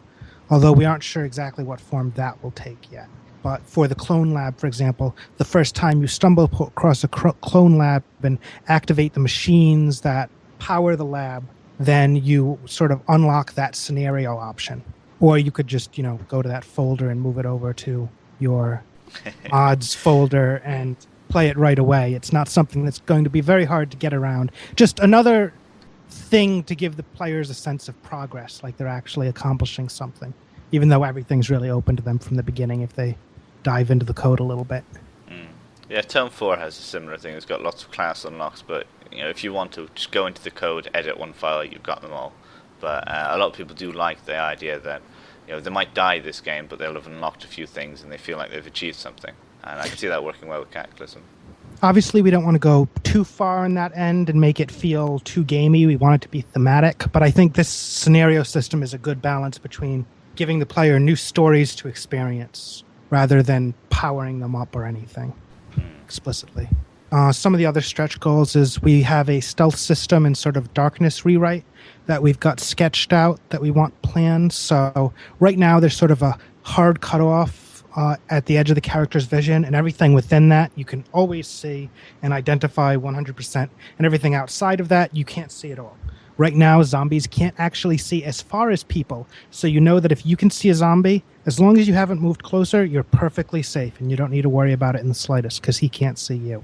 although we aren't sure exactly what form that will take yet. But for the clone lab, for example, the first time you stumble across a clone lab and activate the machines that power the lab, then you sort of unlock that scenario option. Or you could just, go to that folder and move it over to your mods folder and play it right away. It's not something that's going to be very hard to get around. Just another thing to give the players a sense of progress, like they're actually accomplishing something, even though everything's really open to them from the beginning if they dive into the code a little bit. Yeah, Tome 4 has a similar thing. It's got lots of class unlocks, but if you want to just go into the code, edit one file, you've got them all. But a lot of people do like the idea that they might die this game, but they'll have unlocked a few things and they feel like they've achieved something. And I can see that working well with Cataclysm. Obviously, we don't want to go too far on that end and make it feel too gamey. We want it to be thematic, but I think this scenario system is a good balance between giving the player new stories to experience rather than powering them up or anything explicitly. Some of the other stretch goals is we have a stealth system and sort of darkness rewrite that we've got sketched out that we want planned. So right now there's sort of a hard cutoff at the edge of the character's vision, and everything within that you can always see and identify 100%, and everything outside of that you can't see at all. Right now, zombies can't actually see as far as people, so you know that if you can see a zombie, as long as you haven't moved closer, you're perfectly safe, and you don't need to worry about it in the slightest, because he can't see you.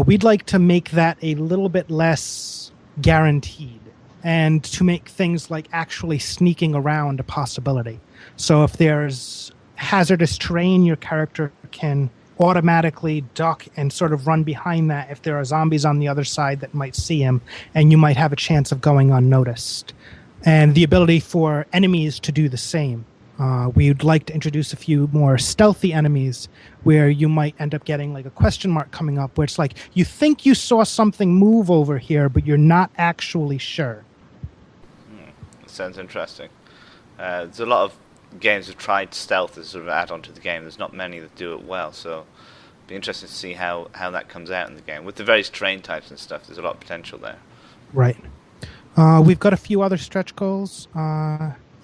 We'd like to make that a little bit less guaranteed, and to make things like actually sneaking around a possibility. So if there's hazardous terrain, your character can automatically duck and sort of run behind that if there are zombies on the other side that might see him, and you might have a chance of going unnoticed. And the ability for enemies to do the same. We'd like to introduce a few more stealthy enemies where you might end up getting like a question mark coming up where it's like you think you saw something move over here, but you're not actually sure. Sounds interesting. There's a lot of games have tried stealth as sort of add-on to the game. There's not many that do it well, so it'd be interesting to see how that comes out in the game. With the various terrain types and stuff, there's a lot of potential there. Right. We've got a few other stretch goals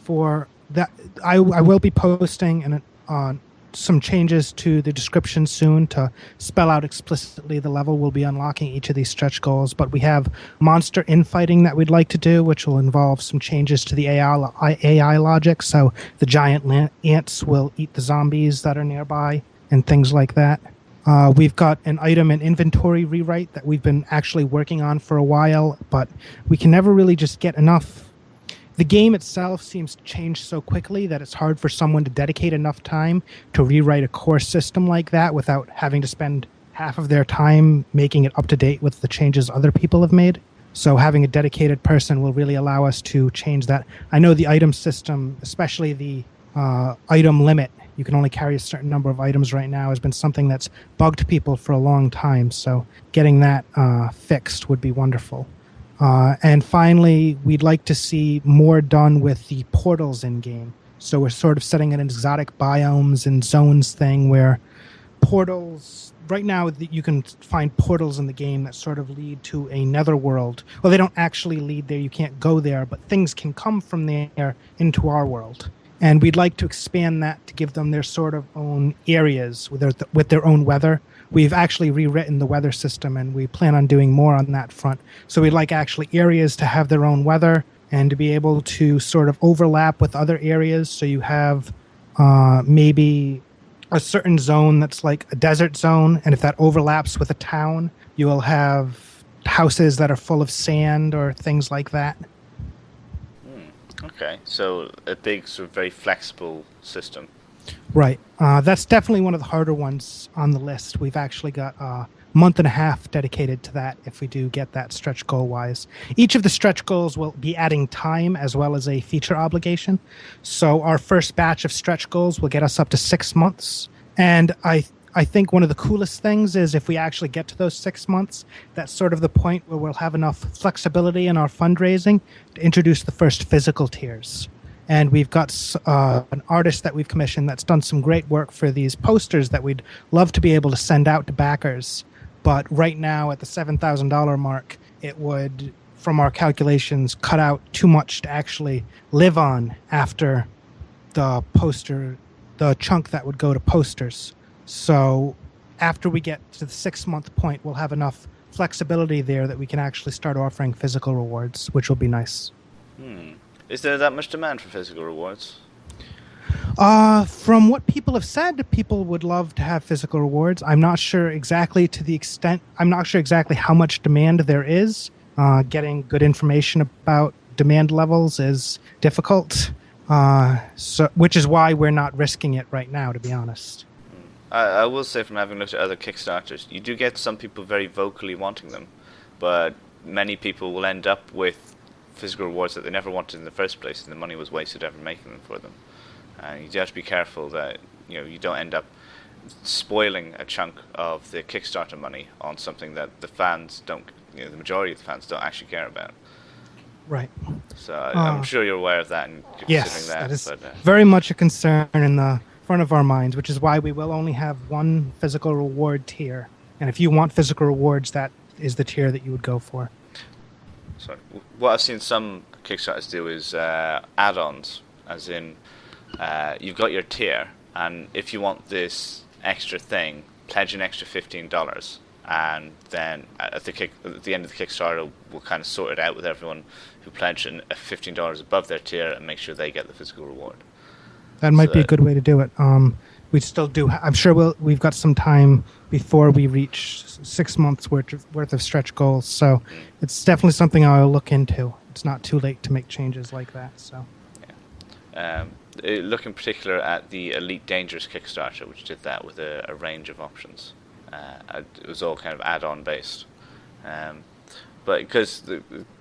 for that. I will be posting some changes to the description soon to spell out explicitly the level we'll be unlocking each of these stretch goals, but we have monster infighting that we'd like to do, which will involve some changes to the AI logic, so the giant ants will eat the zombies that are nearby and things like that. We've got an item and inventory rewrite that we've been actually working on for a while, but we can never really just get enough. The game itself seems to change so quickly that it's hard for someone to dedicate enough time to rewrite a core system like that without having to spend half of their time making it up to date with the changes other people have made. So having a dedicated person will really allow us to change that. I know the item system, especially the item limit, you can only carry a certain number of items right now, has been something that's bugged people for a long time. So getting that fixed would be wonderful. And finally, we'd like to see more done with the portals in-game. So we're sort of setting an exotic biomes and zones thing where portals... Right now, you can find portals in the game that sort of lead to a netherworld. Well, they don't actually lead there. You can't go there, but things can come from there into our world. And we'd like to expand that to give them their sort of own areas with their own weather. We've actually rewritten the weather system, and we plan on doing more on that front. So we'd like actually areas to have their own weather and to be able to sort of overlap with other areas. So you have maybe a certain zone that's like a desert zone, and if that overlaps with a town, you will have houses that are full of sand or things like that. Okay, so a big, sort of very flexible system. Right. That's definitely one of the harder ones on the list. We've actually got a month and a half dedicated to that if we do get that stretch goal-wise. Each of the stretch goals will be adding time as well as a feature obligation. So our first batch of stretch goals will get us up to 6 months. And I think one of the coolest things is if we actually get to those 6 months, that's sort of the point where we'll have enough flexibility in our fundraising to introduce the first physical tiers. And we've got an artist that we've commissioned that's done some great work for these posters that we'd love to be able to send out to backers. But right now, at the $7,000 mark, it would, from our calculations, cut out too much to actually live on after the chunk that would go to posters. So after we get to the 6 month point, we'll have enough flexibility there that we can actually start offering physical rewards, which will be nice. Is there that much demand for physical rewards? From what people have said, people would love to have physical rewards. I'm not sure exactly how much demand there is. Getting good information about demand levels is difficult, which is why we're not risking it right now, to be honest. I will say, from having looked at other Kickstarters, you do get some people very vocally wanting them, but many people will end up with physical rewards that they never wanted in the first place, and the money was wasted ever making them for them. And you do have to be careful that you don't end up spoiling a chunk of the Kickstarter money on something that the fans don't, the majority of the fans don't actually care about. Right. So I'm sure you're aware of that and you're Yes, considering that is but, very much a concern in the front of our minds, which is why we will only have one physical reward tier. And if you want physical rewards, that is the tier that you would go for. So what I've seen some Kickstarters do is add-ons, as in you've got your tier, and if you want this extra thing, pledge an extra $15, and then at the end of the Kickstarter, we'll kind of sort it out with everyone who pledged $15 above their tier and make sure they get the physical reward. That might be a good way to do it. We still do. I'm sure we've got some time before we reach 6 months worth of stretch goals. So it's definitely something I'll look into. It's not too late to make changes like that. So. Yeah. Look in particular at the Elite Dangerous Kickstarter, which did that with a range of options. It was all kind of add-on based. But because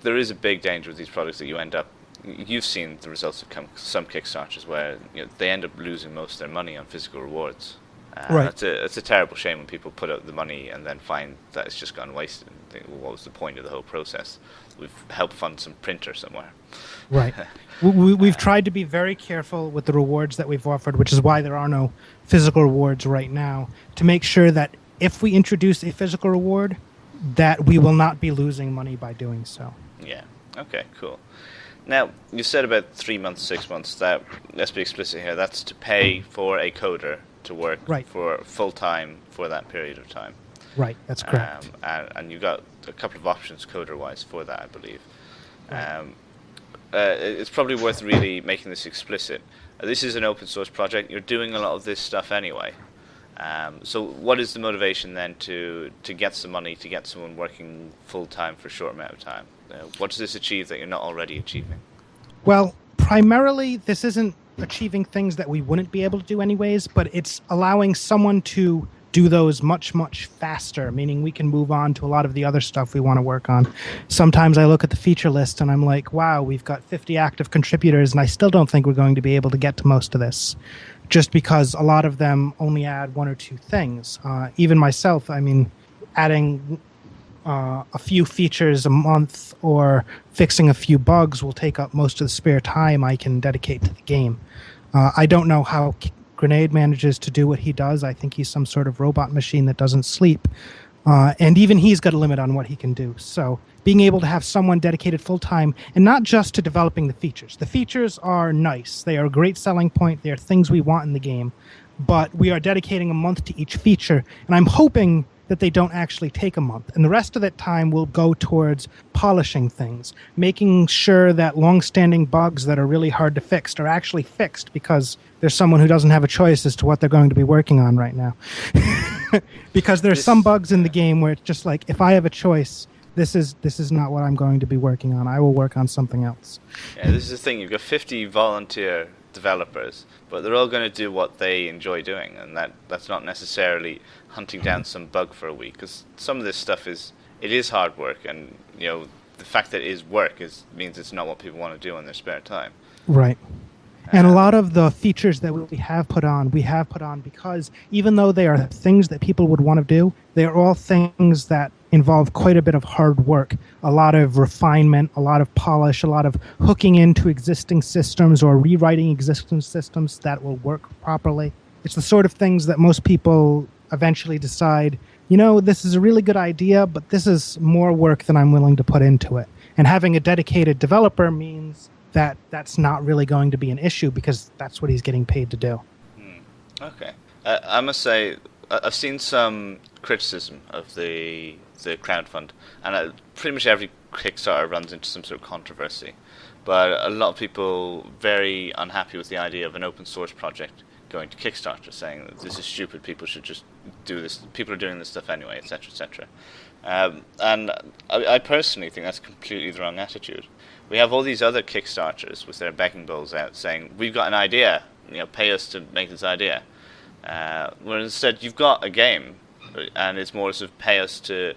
there is a big danger with these products that you end up, you've seen the results of some Kickstarters where they end up losing most of their money on physical rewards. Right. It's a terrible shame when people put out the money and then find that it's just gone wasted and think, well, what was the point of the whole process? We've helped fund some printer somewhere. Right. We've tried to be very careful with the rewards that we've offered, which is why there are no physical rewards right now, to make sure that if we introduce a physical reward, that we will not be losing money by doing so. Yeah. Okay, cool. Now, you said about 3 months, 6 months. That, let's be explicit here, that's to pay for a coder to work for full-time for that period of time. Right, that's correct. And you've got a couple of options coder-wise for that, I believe. Right. It's probably worth really making this explicit. This is an open-source project. You're doing a lot of this stuff anyway. So what is the motivation then to get some money, to get someone working full-time for a short amount of time? What does this achieve that you're not already achieving? Well, primarily, this isn't achieving things that we wouldn't be able to do anyways, but it's allowing someone to do those much, much faster, meaning we can move on to a lot of the other stuff we want to work on. Sometimes I look at the feature list and I'm like, wow, we've got 50 active contributors, and I still don't think we're going to be able to get to most of this, just because a lot of them only add one or two things. Even myself, I mean, adding a few features a month or fixing a few bugs will take up most of the spare time I can dedicate to the game. I don't know how Grenade manages to do what he does. I think he's some sort of robot machine that doesn't sleep. And even he's got a limit on what he can do. So being able to have someone dedicated full-time, and not just to developing the features. The features are nice. They are a great selling point. They are things we want in the game. But we are dedicating a month to each feature. And I'm hoping that they don't actually take a month. And the rest of that time will go towards polishing things, making sure that long-standing bugs that are really hard to fix are actually fixed, because there's someone who doesn't have a choice as to what they're going to be working on right now. Because there's some bugs in the game where it's just like, if I have a choice, this is not what I'm going to be working on. I will work on something else. Yeah, this is the thing. You've got 50 volunteer developers, but they're all going to do what they enjoy doing, and that's not necessarily hunting down some bug for a week, because some of this stuff is hard work, and the fact that it is work means it's not what people want to do in their spare time. Right. And a lot of the features that we have put on because even though they are things that people would want to do, they are all things that involve quite a bit of hard work, a lot of refinement, a lot of polish, a lot of hooking into existing systems or rewriting existing systems that will work properly. It's the sort of things that most people eventually decide, this is a really good idea, but this is more work than I'm willing to put into it. And having a dedicated developer means that that's not really going to be an issue, because that's what he's getting paid to do. Okay. I must say, I've seen some criticism of the crowdfund, and pretty much every Kickstarter runs into some sort of controversy. But a lot of people very unhappy with the idea of an open source project going to Kickstarter, saying that this is stupid, people should just do this, people are doing this stuff anyway, etc., etc. And I personally think that's completely the wrong attitude. We have all these other Kickstarters with their begging bowls out saying, we've got an idea, pay us to make this idea. Where instead you've got a game, and it's more sort of pay us to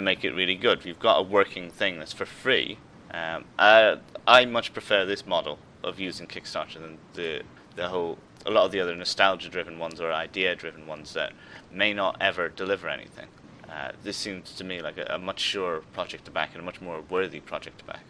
make it really good. You've got a working thing that's for free. I much prefer this model of using Kickstarter than a lot of the other nostalgia-driven ones or idea-driven ones that may not ever deliver anything. This seems to me like a much surer project to back and a much more worthy project to back.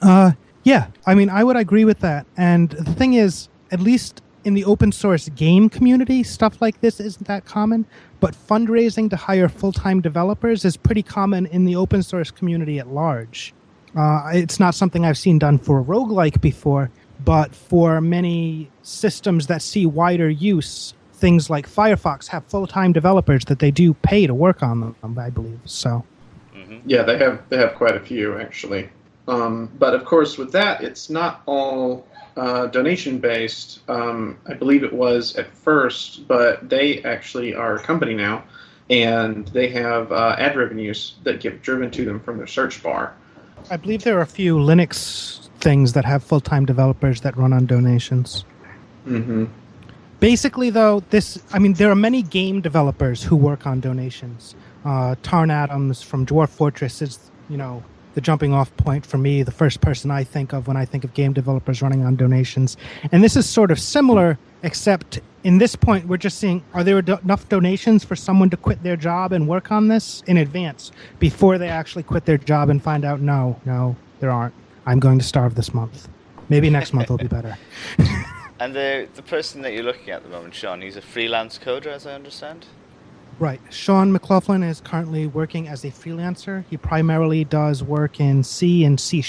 Yeah, I mean, I would agree with that. And the thing is, at least in the open source game community, stuff like this isn't that common. But fundraising to hire full-time developers is pretty common in the open source community at large. It's not something I've seen done for a roguelike before, but for many systems that see wider use, things like Firefox have full-time developers that they do pay to work on them, I believe. So, yeah, they have quite a few actually. But of course, with that, it's not all donation-based. I believe it was at first, but they actually are a company now, and they have ad revenues that get driven to them from their search bar. I believe there are a few Linux things that have full-time developers that run on donations. Mm-hmm. Basically, though, there are many game developers who work on donations. Tarn Adams from Dwarf Fortress is, the jumping off point for me, the first person I think of when I think of game developers running on donations. And this is sort of similar, except in this point, we're just seeing, are there enough donations for someone to quit their job and work on this in advance before they actually quit their job and find out, no, there aren't. I'm going to starve this month. Maybe next month will be better. And the person that you're looking at the moment, Sean, he's a freelance coder, as I understand? Right. Sean Mclaughlin is currently working as a freelancer. He primarily does work in C and C#,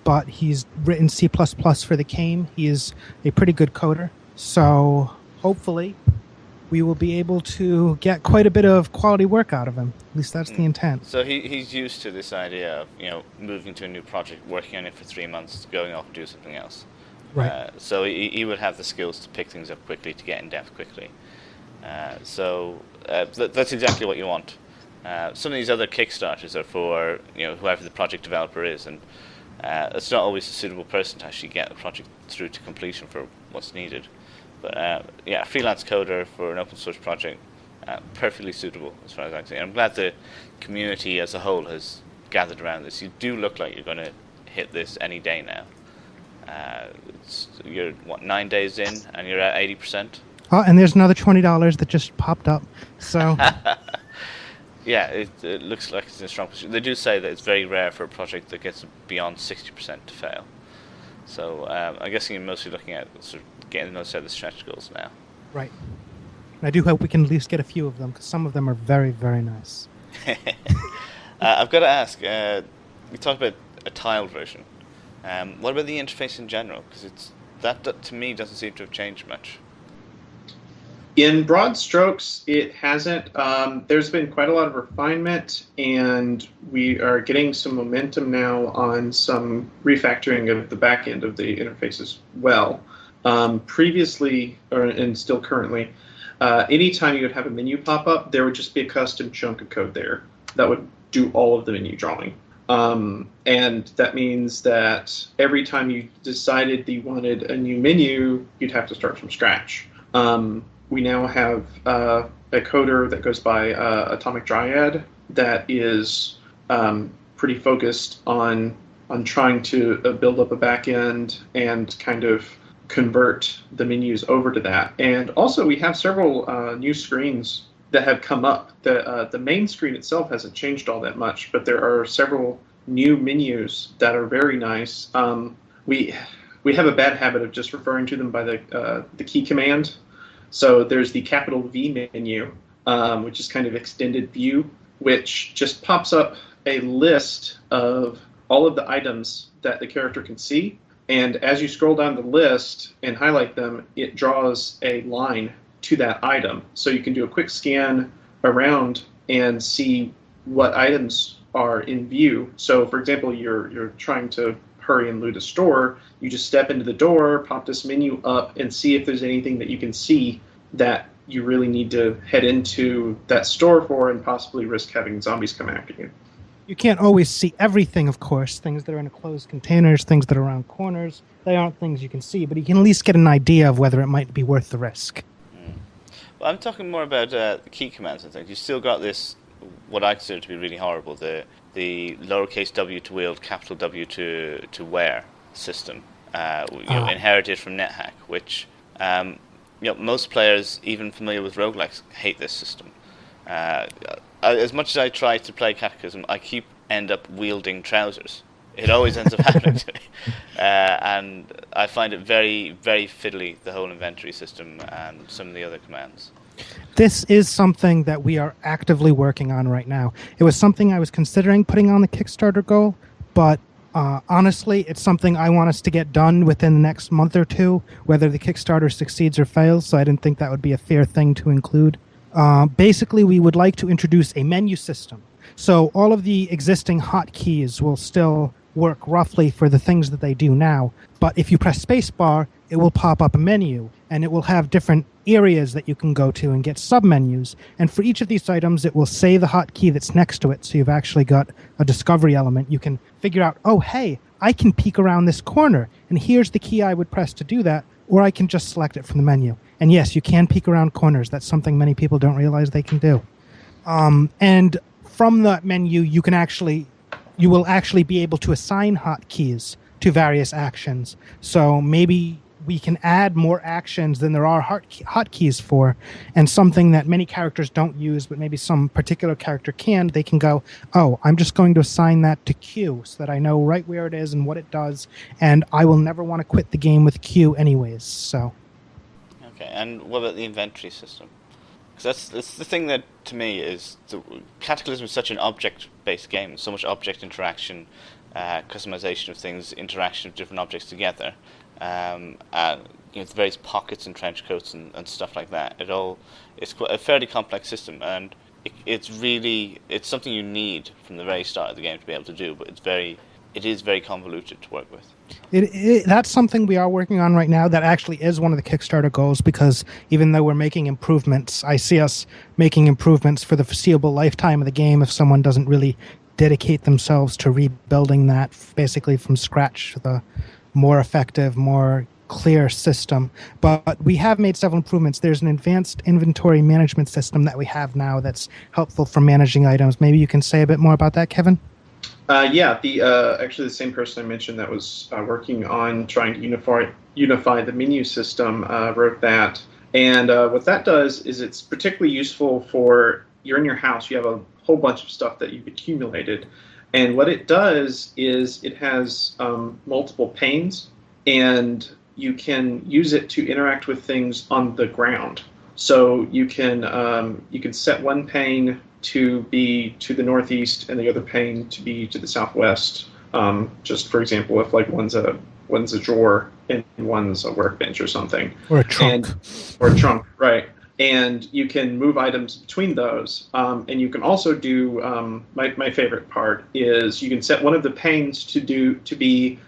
but he's written C++ for the game. He is a pretty good coder. So hopefully we will be able to get quite a bit of quality work out of him. At least that's the intent. So he's used to this idea of, moving to a new project, working on it for 3 months, going off and do something else. Right. So he would have the skills to pick things up quickly, to get in depth quickly. That's exactly what you want. Some of these other Kickstarters are for whoever the project developer is, and it's not always a suitable person to actually get the project through to completion for what's needed. But a freelance coder for an open source project, perfectly suitable as far as I can see. And I'm glad the community as a whole has gathered around this. You do look like you're going to hit this any day now. You're 9 days in, and you're at 80%. Oh, and there's another $20 that just popped up. So, yeah, it looks like it's in a strong position. They do say that it's very rare for a project that gets beyond 60% to fail. So I'm guessing you're mostly looking at sort of getting those set of stretch goals now. Right. I do hope we can at least get a few of them, because some of them are very, very nice. I've got to ask, we talked about a tiled version. What about the interface in general? Because that to me doesn't seem to have changed much. In broad strokes, it hasn't. There's been quite a lot of refinement, and we are getting some momentum now on some refactoring of the back end of the interface as well. Previously, and still currently, anytime you would have a menu pop up, there would just be a custom chunk of code there that would do all of the menu drawing. And that means that every time you decided that you wanted a new menu, you'd have to start from scratch. We now have a coder that goes by Atomic Dryad that is pretty focused on trying to build up a back end and kind of convert the menus over to that. And also we have several new screens that have come up. The main screen itself hasn't changed all that much, but there are several new menus that are very nice. We have a bad habit of just referring to them by the key command. So there's the capital V menu, which is kind of extended view, which just pops up a list of all of the items that the character can see. And as you scroll down the list and highlight them, it draws a line to that item. So you can do a quick scan around and see what items are in view. So for example, you're trying to hurry and loot a store, you just step into the door, pop this menu up, and see if there's anything that you can see that you really need to head into that store for and possibly risk having zombies come after you. You can't always see everything, of course. Things that are in closed containers, things that are around corners, they aren't things you can see, but you can at least get an idea of whether it might be worth the risk. Well, I'm talking more about key commands and things. You've still got this, what I consider to be really horrible, the lowercase w to wield, capital W to wear system, inherited from NetHack, which most players, even familiar with roguelikes, hate this system. As much as I try to play Cataclysm, I end up wielding trousers It always ends up happening to me. And I find it very, very fiddly, the whole inventory system and some of the other commands. This is something that we are actively working on right now. It was something I was considering putting on the Kickstarter goal, but honestly, it's something I want us to get done within the next month or two, whether the Kickstarter succeeds or fails, so I didn't think that would be a fair thing to include. Basically, we would like to introduce a menu system. So all of the existing hotkeys will still work roughly for the things that they do now, but if you press spacebar, it will pop up a menu, and it will have different areas that you can go to and get sub-menus. And for each of these items, it will say the hotkey that's next to it, so you've actually got a discovery element. You can figure out, oh, hey, I can peek around this corner, and here's the key I would press to do that, or I can just select it from the menu. And yes, you can peek around corners. That's something many people don't realize they can do. And from that menu, you will actually be able to assign hotkeys to various actions. So maybe we can add more actions than there are hotkeys for, and something that many characters don't use, but maybe some particular character can, they can go, oh, I'm just going to assign that to Q so that I know right where it is and what it does, and I will never want to quit the game with Q anyways. So. Okay, and what about the inventory system? Because that's the thing that, to me, is Cataclysm is such an object-based game, so much object interaction, customization of things, interaction of different objects together, the various pockets and trench coats and stuff like that. It's quite a fairly complex system, and it's something you need from the very start of the game to be able to do, but it is very convoluted to work with. That's something we are working on right now. That actually is one of the Kickstarter goals, because even though we're making improvements, I see us making improvements for the foreseeable lifetime of the game if someone doesn't really dedicate themselves to rebuilding that basically from scratch, the more effective, more clear system. But we have made several improvements. There's an advanced inventory management system that we have now that's helpful for managing items. Maybe you can say a bit more about that, Kevin? Actually the same person I mentioned that was working on trying to unify the menu system wrote that. And what that does is it's particularly useful for, you're in your house, you have a whole bunch of stuff that you've accumulated. And what it does is it has multiple panes, and you can use it to interact with things on the ground. So you can set one pane to be to the northeast and the other pane to be to the southwest. Just for example, if like one's a drawer and one's a workbench or something, or a trunk, right? And you can move items between those, and you can also do my favorite part is you can set one of the panes to be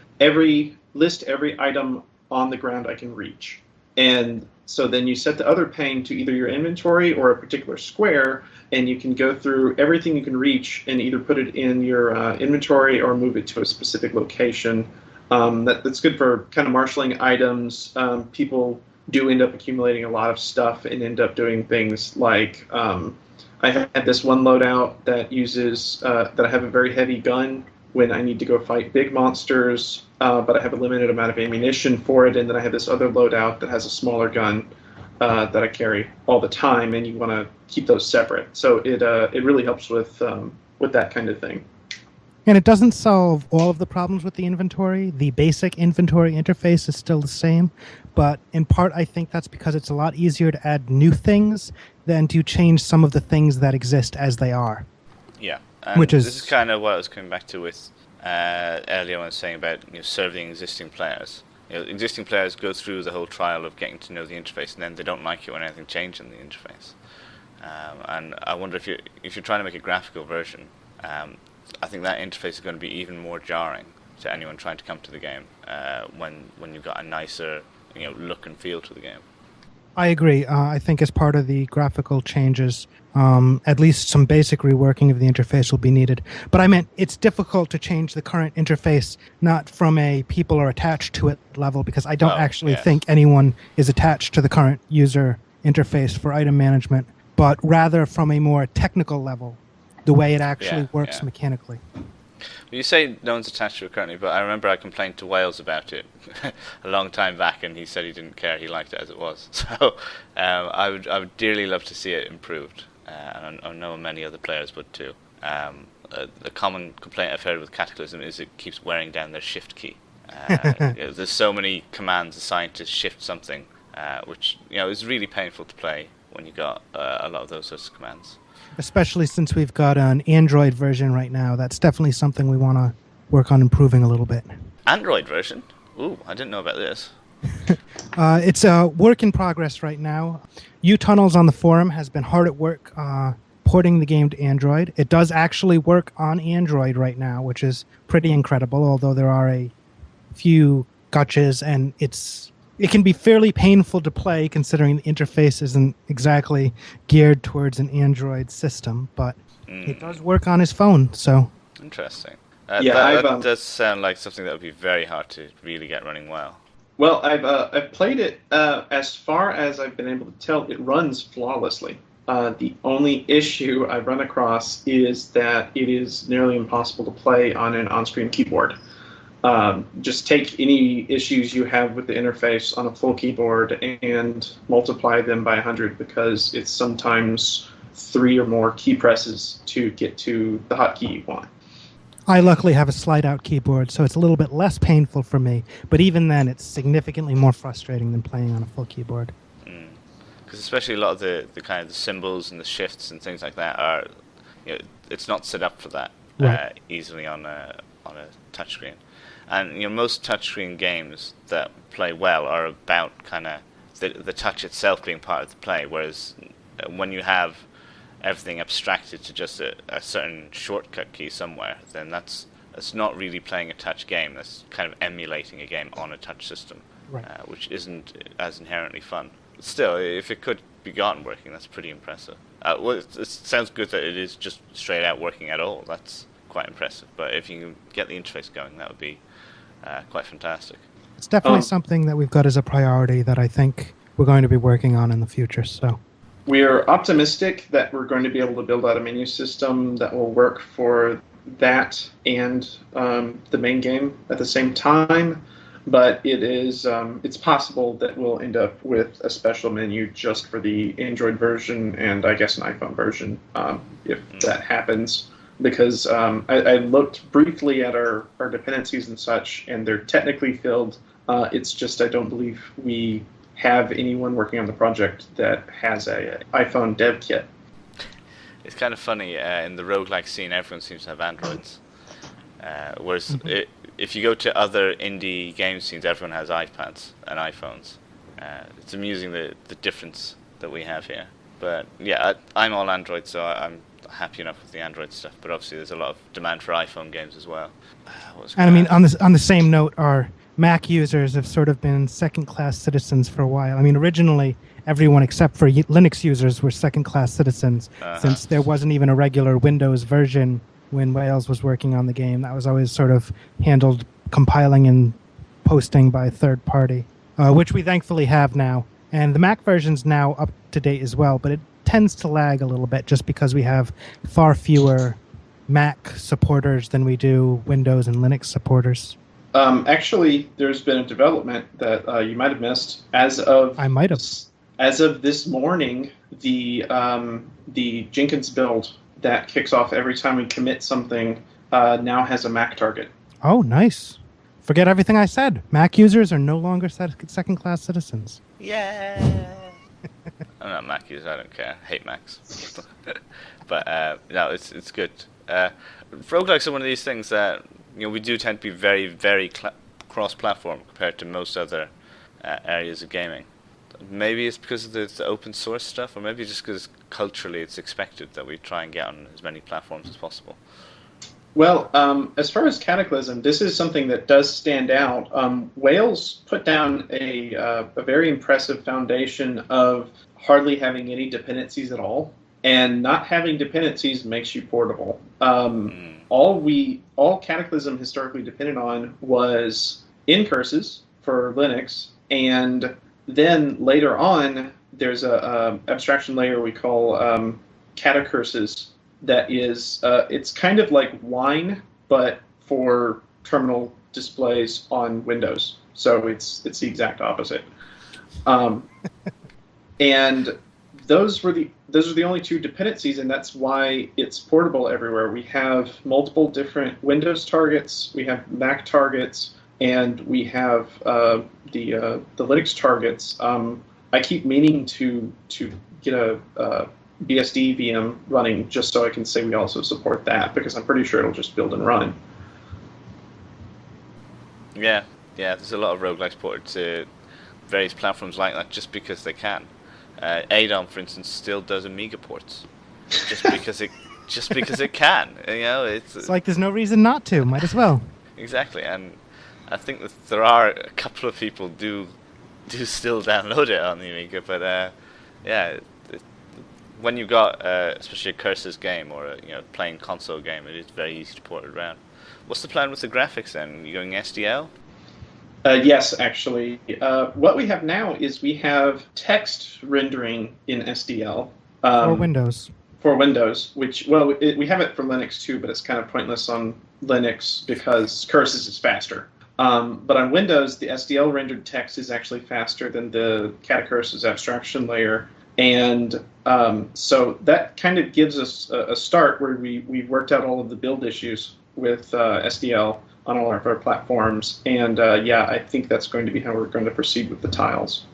list every item on the ground I can reach, and so then you set the other pane to either your inventory or a particular square, and you can go through everything you can reach and either put it in your inventory or move it to a specific location. That's good for kind of marshaling items. People do end up accumulating a lot of stuff and end up doing things like I had this one loadout that uses that I have a very heavy gun when I need to go fight big monsters, but I have a limited amount of ammunition for it, and then I have this other loadout that has a smaller gun that I carry all the time, and you want to keep those separate. So it really helps with that kind of thing. And it doesn't solve all of the problems with the inventory. The basic inventory interface is still the same, but in part I think that's because it's a lot easier to add new things than to change some of the things that exist as they are. Yeah, and this is kind of what I was coming back to with earlier when I was saying about serving existing players. Existing players go through the whole trial of getting to know the interface, and then they don't like it when anything changes in the interface. And I wonder if you're trying to make a graphical version, I think that interface is going to be even more jarring to anyone trying to come to the game when you've got a nicer look and feel to the game. I agree. I think as part of the graphical changes, at least some basic reworking of the interface will be needed. But I meant it's difficult to change the current interface, not from a people are attached to it level, because I don't think anyone is attached to the current user interface for item management, but rather from a more technical level, the way it actually works mechanically. Well, you say no one's attached to it currently, but I remember I complained to Wales about it a long time back, and he said he didn't care. He liked it as it was. So I would dearly love to see it improved. And I know many other players would too. a common complaint I've heard with Cataclysm is it keeps wearing down their shift key. There's so many commands assigned to shift something, which is really painful to play when you got a lot of those sorts of commands. Especially since we've got an Android version right now. That's definitely something we want to work on improving a little bit. Android version? Ooh, I didn't know about this. It's a work in progress right now. uTunnels on the forum has been hard at work porting the game to Android. It does actually work on Android right now, which is pretty incredible, although there are a few gotchas, and it can be fairly painful to play considering the interface isn't exactly geared towards an Android system, but it does work on his phone, so... Interesting. Yeah, that does sound like something that would be very hard to really get running well. Well, I've played it as far as I've been able to tell. It runs flawlessly. The only issue I've run across is that it is nearly impossible to play on an on-screen keyboard. Just take any issues you have with the interface on a full keyboard and multiply them by 100, because it's sometimes 3 or more key presses to get to the hotkey you want. I luckily have a slide-out keyboard, so it's a little bit less painful for me. But even then, it's significantly more frustrating than playing on a full keyboard. Because especially a lot of the kind of the symbols and the shifts and things like that are, it's not set up for that easily on a touchscreen. And most touchscreen games that play well are about kind of the touch itself being part of the play, whereas when you have everything abstracted to just a certain shortcut key somewhere, then that's not really playing a touch game. That's kind of emulating a game on a touch system, which isn't as inherently fun. But still, if it could be gotten working, that's pretty impressive. Well, it sounds good that it is just straight out working at all. That's quite impressive. But if you can get the interface going, that would be quite fantastic. It's definitely something that we've got as a priority that I think we're going to be working on in the future. So we're optimistic that we're going to be able to build out a menu system that will work for that and the main game at the same time. But it's possible that we'll end up with a special menu just for the Android version and I guess an iPhone version if that happens. Because I looked briefly at our dependencies and such, and they're technically filled. It's just I don't believe we have anyone working on the project that has a iPhone dev kit. It's kind of funny, in the roguelike scene, everyone seems to have Androids. Whereas if you go to other indie game scenes, everyone has iPads and iPhones. It's amusing the difference that we have here. But yeah, I'm all Android, so I'm happy enough with the Android stuff. But obviously there's a lot of demand for iPhone games as well. And I mean, on the same note, our Mac users have sort of been second-class citizens for a while. I mean, originally, everyone except for Linux users were second-class citizens, since there wasn't even a regular Windows version when Wales was working on the game. That was always sort of handled compiling and posting by a third party, which we thankfully have now. And the Mac version's now up to date as well, but it tends to lag a little bit just because we have far fewer Mac supporters than we do Windows and Linux supporters. Actually, there's been a development that you might have missed. As of this morning, the Jenkins build that kicks off every time we commit something now has a Mac target. Oh, nice. Forget everything I said. Mac users are no longer second-class citizens. Yeah. I'm not a Mac user. I don't care. I hate Macs. But no, it's good. Roguelikes are one of these things that we do tend to be very, very cross-platform compared to most other areas of gaming. Maybe it's because of the open source stuff, or maybe just because culturally it's expected that we try and get on as many platforms as possible. Well, as far as Cataclysm, this is something that does stand out. Wales put down a very impressive foundation of hardly having any dependencies at all, and not having dependencies makes you portable. All Cataclysm historically depended on was incurses for Linux, and then later on there's a abstraction layer we call catacurses. That is, it's kind of like Wine, but for terminal displays on Windows. So it's the exact opposite. And those are the only two dependencies, and that's why it's portable everywhere. We have multiple different Windows targets, we have Mac targets, and we have the Linux targets. I keep meaning to get a BSD VM running just so I can say we also support that, because I'm pretty sure it'll just build and run. Yeah, there's a lot of roguelikes ported to various platforms like that just because they can. ADOM, for instance, still does Amiga ports just because it can. You know, it's like there's no reason not to. Might as well. Exactly, and I think that there are a couple of people do still download it on the Amiga, but when you've got especially a Curses game or a playing console game, it is very easy to port it around. What's the plan with the graphics then? Are you going SDL? Yes, actually. What we have now is we have text rendering in SDL. For Windows. For Windows, which, we have it for Linux too, but it's kind of pointless on Linux because Curses is faster. But on Windows, the SDL rendered text is actually faster than the Cataclysm's abstraction layer. And so that kind of gives us a start where we've worked out all of the build issues with SDL on all of our platforms, and I think that's going to be how we're going to proceed with the tiles.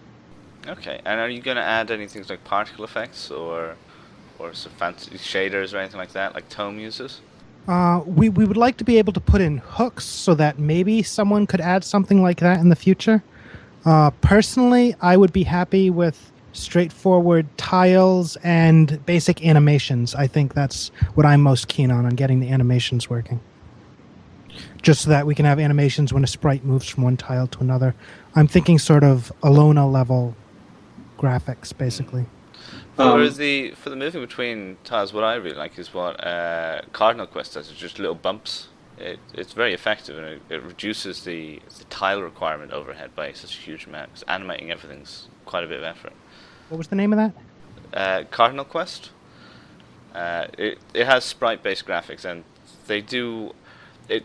Okay, and are you going to add any things like particle effects or some fancy shaders or anything like that, like Tome uses? We would like to be able to put in hooks so that maybe someone could add something like that in the future. Personally, I would be happy with straightforward tiles and basic animations. I think that's what I'm most keen on getting the animations working. Just so that we can have animations when a sprite moves from one tile to another. I'm thinking sort of Alona level graphics, basically. For the moving between tiles, what I really like is what Cardinal Quest does. It's just little bumps. It's very effective, and it reduces the tile requirement overhead by such a huge amount. Because animating everything's quite a bit of effort. What was the name of that? Cardinal Quest. It has sprite-based graphics, and they do it.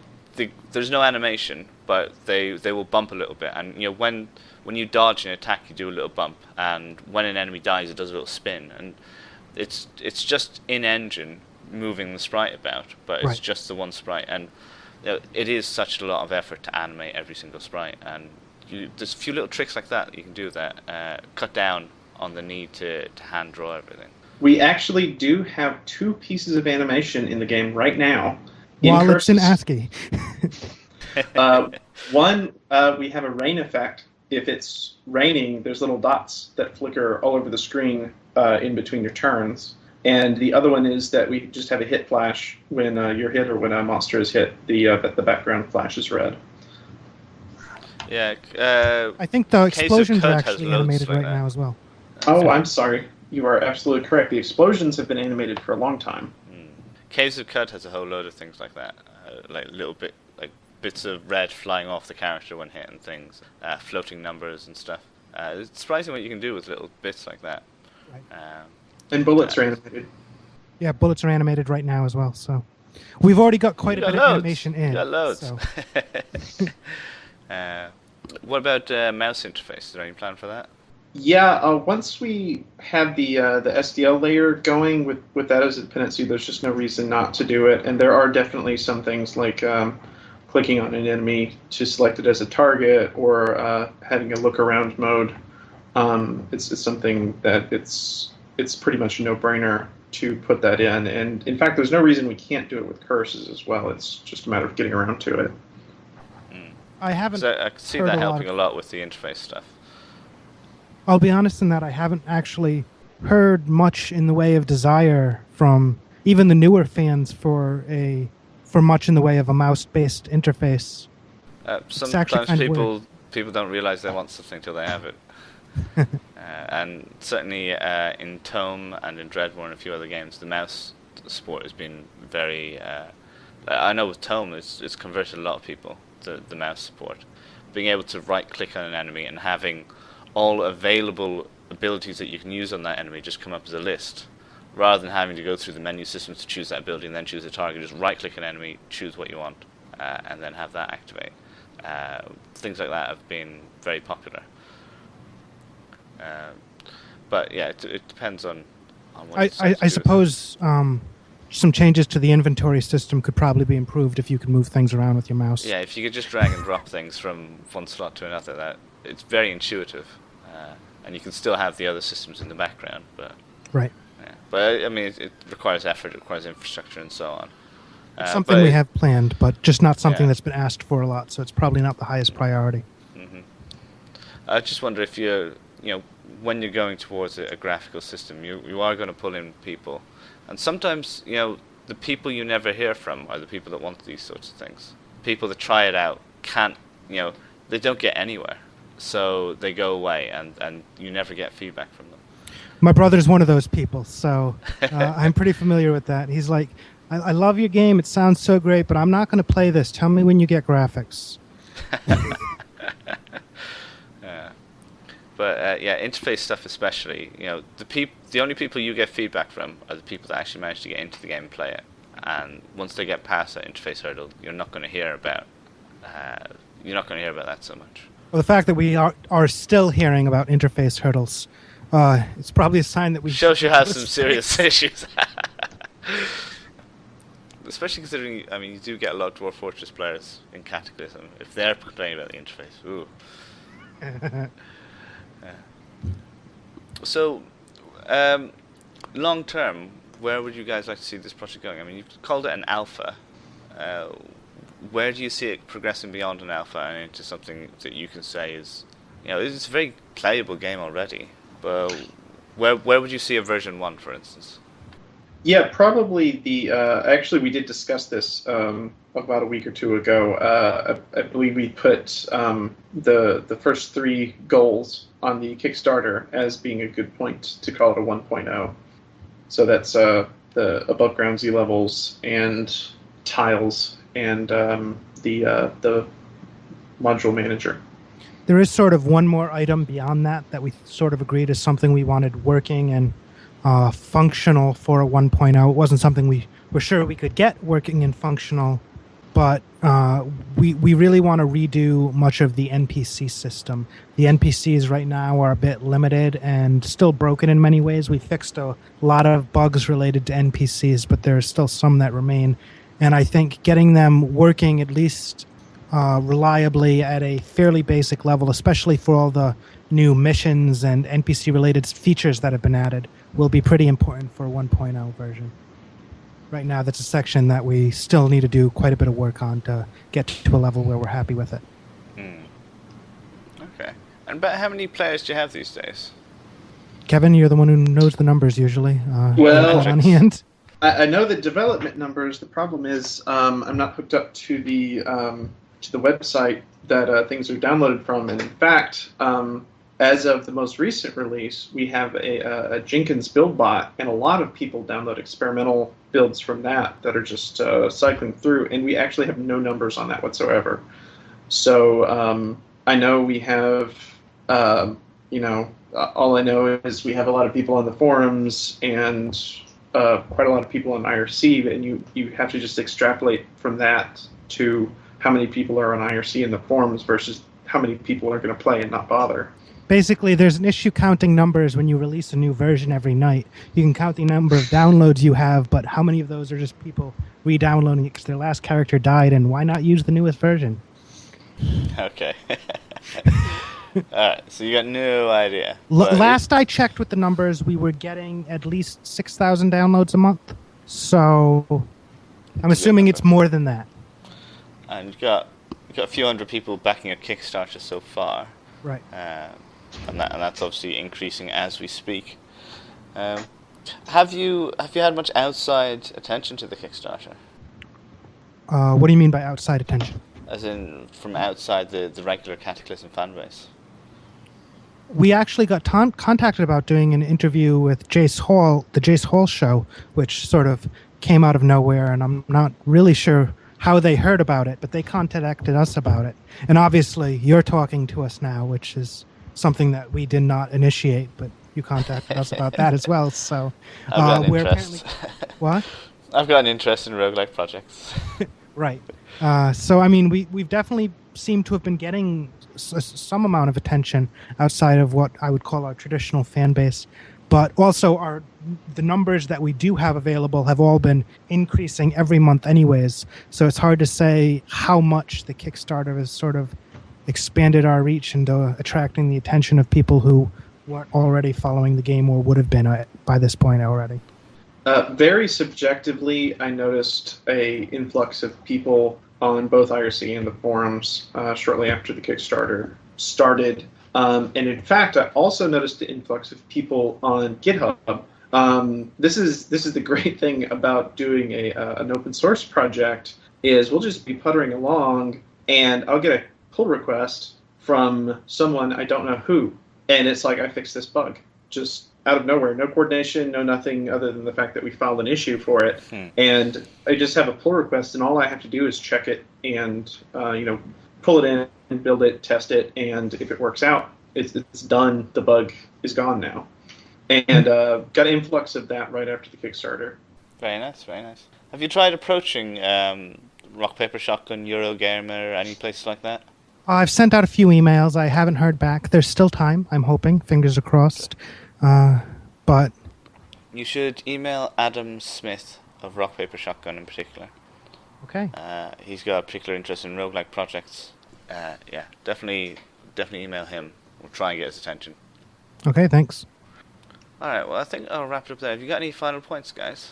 There's no animation, but they will bump a little bit, and when you dodge an attack, you do a little bump, and when an enemy dies, it does a little spin, and it's just in engine moving the sprite about, but it's just the one sprite, and it is such a lot of effort to animate every single sprite, and there's a few little tricks like that you can do that cut down on the need to hand draw everything. We actually do have 2 pieces of animation in the game right now. While it's in ASCII. One, we have a rain effect. If it's raining, there's little dots that flicker all over the screen in between your turns. And the other one is that we just have a hit flash when you're hit or when a monster is hit. The background flashes red. Yeah. I think the explosions are actually animated right now as well. Oh, I'm sorry. You are absolutely correct. The explosions have been animated for a long time. Caves of Cud has a whole load of things like that, like bits of red flying off the character when hitting things, floating numbers and stuff. It's surprising what you can do with little bits like that. Right. And bullets are animated. Yeah, bullets are animated right now as well. So we've already got quite a bit of animation in. You got loads. So. What about mouse interface? Is there any plan for that? Yeah, once we have the SDL layer going with that as a dependency, there's just no reason not to do it. And there are definitely some things like clicking on an enemy to select it as a target, or having a look around mode. It's something that it's pretty much a no-brainer to put that in. And in fact, there's no reason we can't do it with curses as well. It's just a matter of getting around to it. I haven't. So I can see that helping a lot with the interface stuff. I'll be honest in that I haven't actually heard much in the way of desire from even the newer fans for much in the way of a mouse-based interface. Sometimes people don't realize they want something till they have it. And certainly in Tome and in Dreadmore and a few other games, the mouse support has been very... I know with Tome, it's converted a lot of people, the mouse support. Being able to right-click on an enemy and having all available abilities that you can use on that enemy just come up as a list, rather than having to go through the menu systems to choose that ability and then choose a target. Just right-click an enemy, choose what you want, and then have that activate. Things like that have been very popular. But yeah, it depends on what I suppose some changes to the inventory system could probably be improved if you could move things around with your mouse. Yeah, if you could just drag and drop things from one slot to another, that it's very intuitive, and you can still have the other systems in the background. But right. Yeah, but I mean, it requires effort, it requires infrastructure, and so on. It's something we have planned, but just not something that's been asked for a lot. So it's probably not the highest priority. Mm-hmm. I just wonder if when you're going towards a graphical system, you are going to pull in people. And sometimes, the people you never hear from are the people that want these sorts of things. People that try it out can't, they don't get anywhere. So they go away, and you never get feedback from them. My brother's one of those people, so I'm pretty familiar with that. He's like, I love your game, it sounds so great, but I'm not going to play this. Tell me when you get graphics. But interface stuff especially, the only people you get feedback from are the people that actually manage to get into the game and play it. And once they get past that interface hurdle, you're not going to hear about that so much. Well, the fact that we are still hearing about interface hurdles, it's probably a sign that we shows you have some serious issues. Especially considering, you do get a lot of Dwarf Fortress players in Cataclysm. If they're complaining about the interface, ooh. So, long term, where would you guys like to see this project going? You've called it an alpha. Where do you see it progressing beyond an alpha and into something that you can say is, it's a very playable game already, but where would you see a version 1, for instance? Yeah, probably actually we did discuss this about a week or two ago. I believe we put the first 3 goals on the Kickstarter as being a good point to call it a 1.0. So that's the above ground Z levels and tiles and the module manager. There is sort of one more item beyond that we sort of agreed is something we wanted working and functional for a 1.0. It wasn't something we were sure we could get working and functional, but we really want to redo much of the NPC system. The NPCs right now are a bit limited and still broken in many ways. We fixed a lot of bugs related to NPCs, but there are still some that remain. And I think getting them working at least reliably at a fairly basic level, especially for all the new missions and NPC-related features that have been added, will be pretty important for a 1.0 version. Right now, that's a section that we still need to do quite a bit of work on to get to a level where we're happy with it. Okay. And about how many players do you have these days? Kevin, you're the one who knows the numbers usually. Well, on hand. I know the development numbers. The problem is I'm not hooked up to the website that things are downloaded from. And in fact, as of the most recent release, we have a Jenkins build bot, and a lot of people download experimental builds from that are just cycling through, and we actually have no numbers on that whatsoever. So I know we have, all I know is we have a lot of people on the forums and quite a lot of people on IRC, and you have to just extrapolate from that to how many people are on IRC in the forums versus how many people are going to play and not bother. Basically, there's an issue counting numbers when you release a new version every night. You can count the number of downloads you have, but how many of those are just people re-downloading it because their last character died, and why not use the newest version? Okay. Alright, so you got no idea. Last I checked with the numbers, we were getting at least 6,000 downloads a month. So I'm assuming it's more than that. And you've got a few hundred people backing a Kickstarter so far. Right. And that's obviously increasing as we speak. Have you had much outside attention to the Kickstarter? What do you mean by outside attention? As in from outside the regular Cataclysm fan base? We actually got contacted about doing an interview with Jace Hall, the Jace Hall show, which sort of came out of nowhere, and I'm not really sure how they heard about it, but they contacted us about it. And obviously, you're talking to us now, which is something that we did not initiate, but you contacted us about that as well. So we're apparently... What? I've got an interest in roguelike projects. Right. So, I mean, we've definitely seemed to have been getting some amount of attention outside of what I would call our traditional fan base. But also the numbers that we do have available have all been increasing every month anyways. So it's hard to say how much the Kickstarter has sort of expanded our reach into attracting the attention of people who weren't already following the game or would have been by this point already. Very subjectively, I noticed a influx of people on both IRC and the forums shortly after the Kickstarter started. And in fact, I also noticed the influx of people on GitHub. This is the great thing about doing an open source project is we'll just be puttering along, and I'll get a pull request from someone I don't know who, and it's like I fixed this bug just out of nowhere, no coordination, no nothing other than the fact that we filed an issue for it, and I just have a pull request, and all I have to do is check it and pull it in and build it, test it, and if it works out, it's done. The bug is gone now, and got an influx of that right after the Kickstarter. Very nice, very nice. Have you tried approaching Rock Paper Shotgun, Eurogamer, any places like that? I've sent out a few emails. I haven't heard back. There's still time, I'm hoping. Fingers are crossed. But you should email Adam Smith of Rock Paper Shotgun in particular. Okay. He's got a particular interest in roguelike projects. Definitely email him. We'll try and get his attention. Okay, thanks. All right, well, I think I'll wrap it up there. Have you got any final points, guys?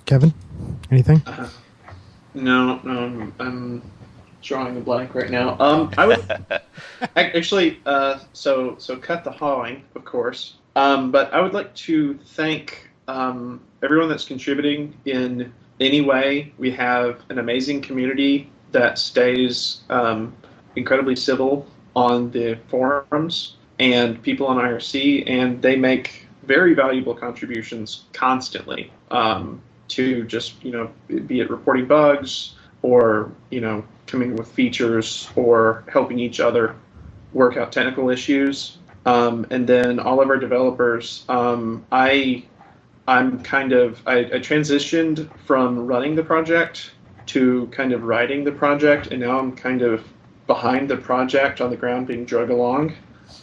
Kevin, anything? No, I'm drawing a blank right now. I would actually so cut the hawing, of course. But I would like to thank everyone that's contributing in any way. We have an amazing community that stays incredibly civil on the forums and people on IRC, and they make very valuable contributions constantly to just, be it reporting bugs or, coming with features or helping each other work out technical issues. And then all of our developers, I transitioned from running the project to kind of writing the project, and now I'm kind of behind the project on the ground being drug along.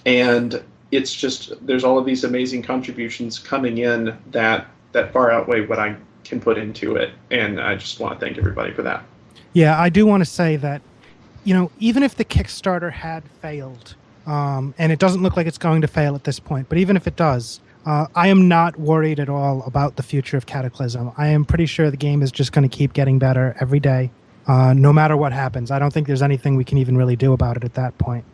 And it's just, there's all of these amazing contributions coming in that far outweigh what I can put into it. And I just want to thank everybody for that. Yeah, I do want to say that, even if the Kickstarter had failed, and it doesn't look like it's going to fail at this point, but even if it does, I am not worried at all about the future of Cataclysm. I am pretty sure the game is just going to keep getting better every day, no matter what happens. I don't think there's anything we can even really do about it at that point.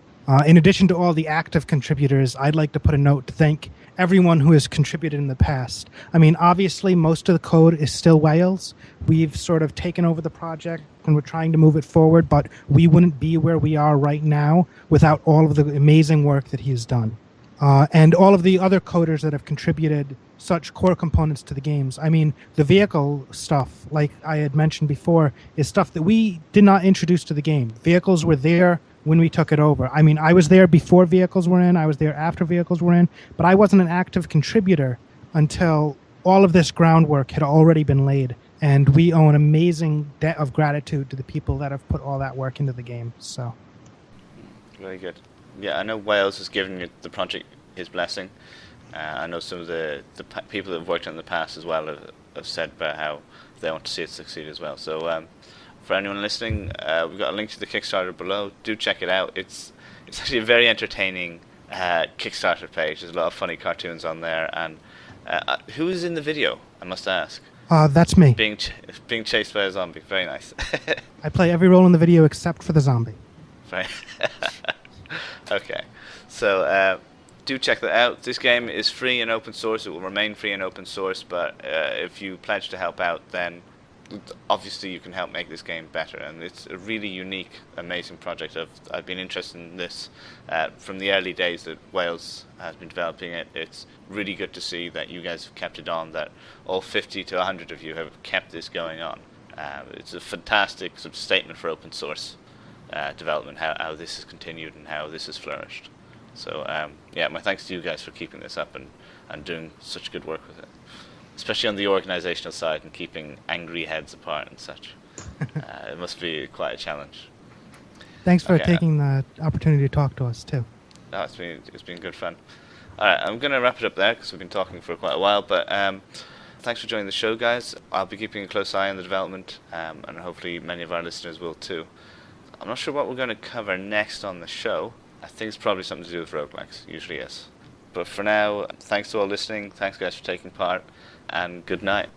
In addition to all the active contributors, I'd like to put a note to thank everyone who has contributed in the past. I mean, obviously, most of the code is still Wales. We've sort of taken over the project and we're trying to move it forward, but we wouldn't be where we are right now without all of the amazing work that he's done. And all of the other coders that have contributed such core components to the games. I mean, the vehicle stuff, like I had mentioned before, is stuff that we did not introduce to the game. Vehicles were there when we took it over. I mean, I was there before vehicles were in, I was there after vehicles were in, but I wasn't an active contributor until all of this groundwork had already been laid. And we owe an amazing debt of gratitude to the people that have put all that work into the game. So, very good. Yeah, I know Wales has given the project his blessing. I know some of the people that have worked on it in the past as well have said about how they want to see it succeed as well. So for anyone listening, we've got a link to the Kickstarter below. Do check it out. It's actually a very entertaining Kickstarter page. There's a lot of funny cartoons on there. And who is in the video, I must ask? That's me. Being chased by a zombie. Very nice. I play every role in the video except for the zombie. Right. Okay. So do check that out. This game is free and open source. It will remain free and open source, but if you pledge to help out, then obviously you can help make this game better. And it's a really unique, amazing project. I've been interested in this from the early days that Wales has been developing it. It's really good to see that you guys have kept it on, that all 50 to 100 of you have kept this going on. It's a fantastic sort of statement for open source development, how this has continued and how this has flourished. So my thanks to you guys for keeping this up and doing such good work with it, especially on the organizational side and keeping angry heads apart and such. It must be quite a challenge. Thanks for taking the opportunity to talk to us too. No, it's been good fun. All right, I'm going to wrap it up there because we've been talking for quite a while. But thanks for joining the show, guys. I'll be keeping a close eye on the development, and hopefully many of our listeners will too. I'm not sure what we're going to cover next on the show. I think it's probably something to do with roguelikes. Usually is. But for now, thanks to all listening. Thanks, guys, for taking part, and good night.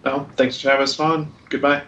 Well, thanks for having us on. Goodbye.